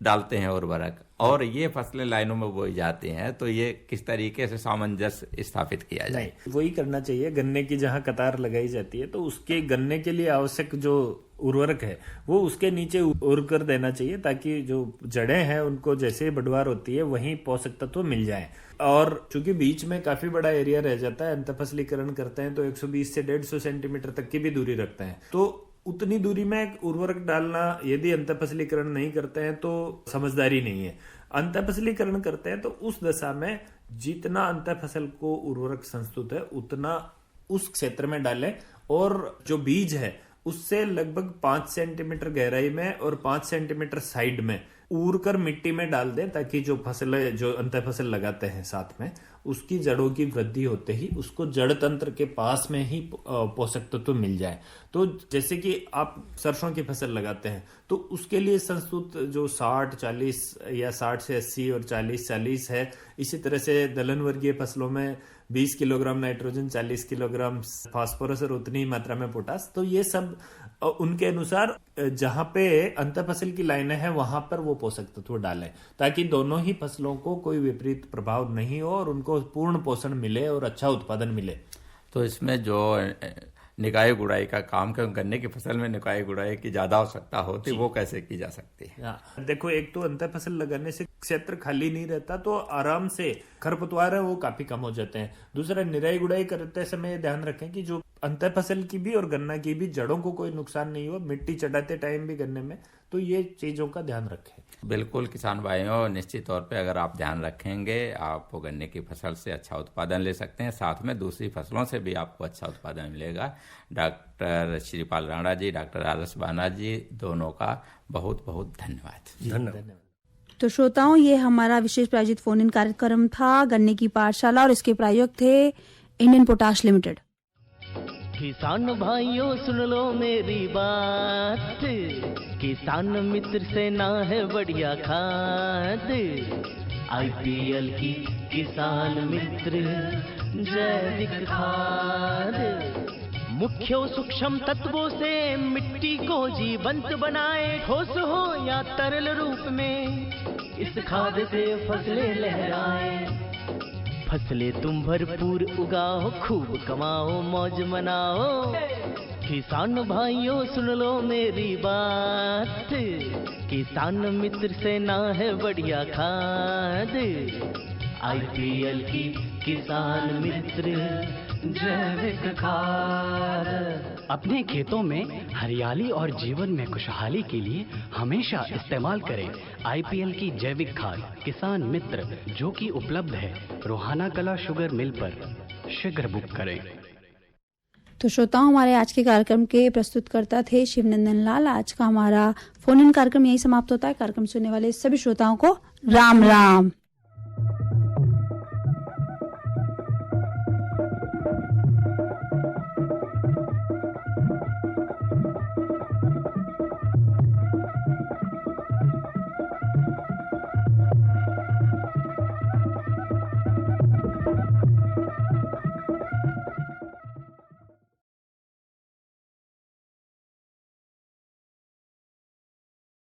डालते हैं उर्वरक और ये फसलें लाइनों में बोई जाती हैं, तो ये किस तरीके से सामंजस्य स्थापित किया जाए? वही करना चाहिए। गन्ने की जहां कतार लगाई जाती है तो उसके गन्ने के लिए आवश्यक जो उर्वरक है वो उसके नीचे उर कर देना चाहिए, ताकि जो जड़ें हैं उनको जैसे बढ़वार होती है वहीं पोषक तत्व मिल जाए। और चूंकि बीच में काफी बड़ा एरिया रह जाता है, अंतःफसलीकरण करते हैं तो 120 से 150 सेंटीमीटर तक की भी दूरी रखते हैं, तो उतनी दूरी में उर्वरक डालना यदि अंतःफसलीकरण नहीं करते हैं तो समझदारी नहीं है। अंतःफसलीकरण करते हैं तो उस दशा में जितना अंतःफसल को उर्वरक संस्तुत है उतना उस क्षेत्र में डालें, और जो बीज है उससे लगभग 5 सेंटीमीटर गहराई में और 5 सेंटीमीटर साइड में ऊर कर मिट्टी में डाल दें, ताकि जो फसल जो अंतःफसल लगाते हैं साथ में उसकी जड़ों की वृद्धि होते ही उसको जड़ तंत्र के पास में ही पोषक तत्व मिल जाए। तो जैसे कि आप सरसों की फसल लगाते हैं तो उसके लिए संस्तुत जो 60-40 या 60 से 80 और 40-40 है। इसी तरह से दलहन वर्गीय फसलों में 20 किलोग्राम नाइट्रोजन, 40 किलोग्राम फास्फोरस और उतनी मात्रा में पोटास। तो ये सब उनके अनुसार जहां पे अंतःफसल की लाइनें हैं वहां पर वो पोषक तत्व डालें, ताकि दोनों ही फसलों को कोई विपरीत प्रभाव नहीं हो और उनको पूर्ण पोषण मिले और अच्छा उत्पादन मिले। तो इसमें जो निकाय गुड़ाई का काम, क्योंकि गन्ने की फसल में निकाय गुड़ाई की ज्यादा आवश्यकता होती, वो कैसे की जा सकती है? देखो, एक तो अंतःफसल लगाने से क्षेत्र खाली नहीं रहता, तो आराम से खरपतवार है वो काफी कम हो जाते हैं। दूसरा, निराई गुड़ाई करते समय ध्यान रखें कि जो अंतःफसल की भी और गन्ना की भी जड़ों को कोई नुकसान नहीं हो, मिट्टी चढ़ाते टाइम भी गन्ने में, तो ये चीजों का ध्यान रखें। बिल्कुल किसान भाइयों, निश्चित तौर पे अगर आप ध्यान रखेंगे आप गन्ने की फसल से अच्छा उत्पादन ले सकते हैं, साथ में दूसरी फसलों से भी आपको अच्छा उत्पादन मिलेगा। Doctor Shripal Rana ji, doctor R S. बाना जी, दोनों का बहुत बहुत धन्यवाद। धन्यवाद। तो श्रोताओं, ये हमारा विशेष प्रायोजित फोन इन कार्यक्रम था गन्ने की पाठशाला, और इसके प्रायोजक थे इंडियन पोटाश लिमिटेड। किसान भाइयों सुन लो मेरी बात, किसान मित्र से ना है बढ़िया खाद, IPL की किसान मित्र जैविक खाद, मुख्य सूक्ष्म तत्वों से मिट्टी को जीवंत बनाए, ठोस हो या तरल रूप में इस खाद से फसलें लहराए। फसलें तुम भरपूर उगाओ, खूब कमाओ, मौज मनाओ। किसान भाइयों सुन लो मेरी बात, किसान मित्र से ना है बढ़िया खाद, IPL की किसान मित्र जैविक खाद। अपने खेतों में हरियाली और जीवन में खुशहाली के लिए हमेशा इस्तेमाल करें IPL की जैविक खाद किसान मित्र, जो कि उपलब्ध है रोहाना कला शुगर मिल पर। शीघ्र बुक करें। तो श्रोताओं, हमारे आज के कार्यक्रम के प्रस्तुतकर्ता थे शिवनंदन लाल। आज का हमारा फोन इन कार्यक्रम यही समाप्त होता है। कार्यक्रम सुनने वाले सभी श्रोताओं को राम राम।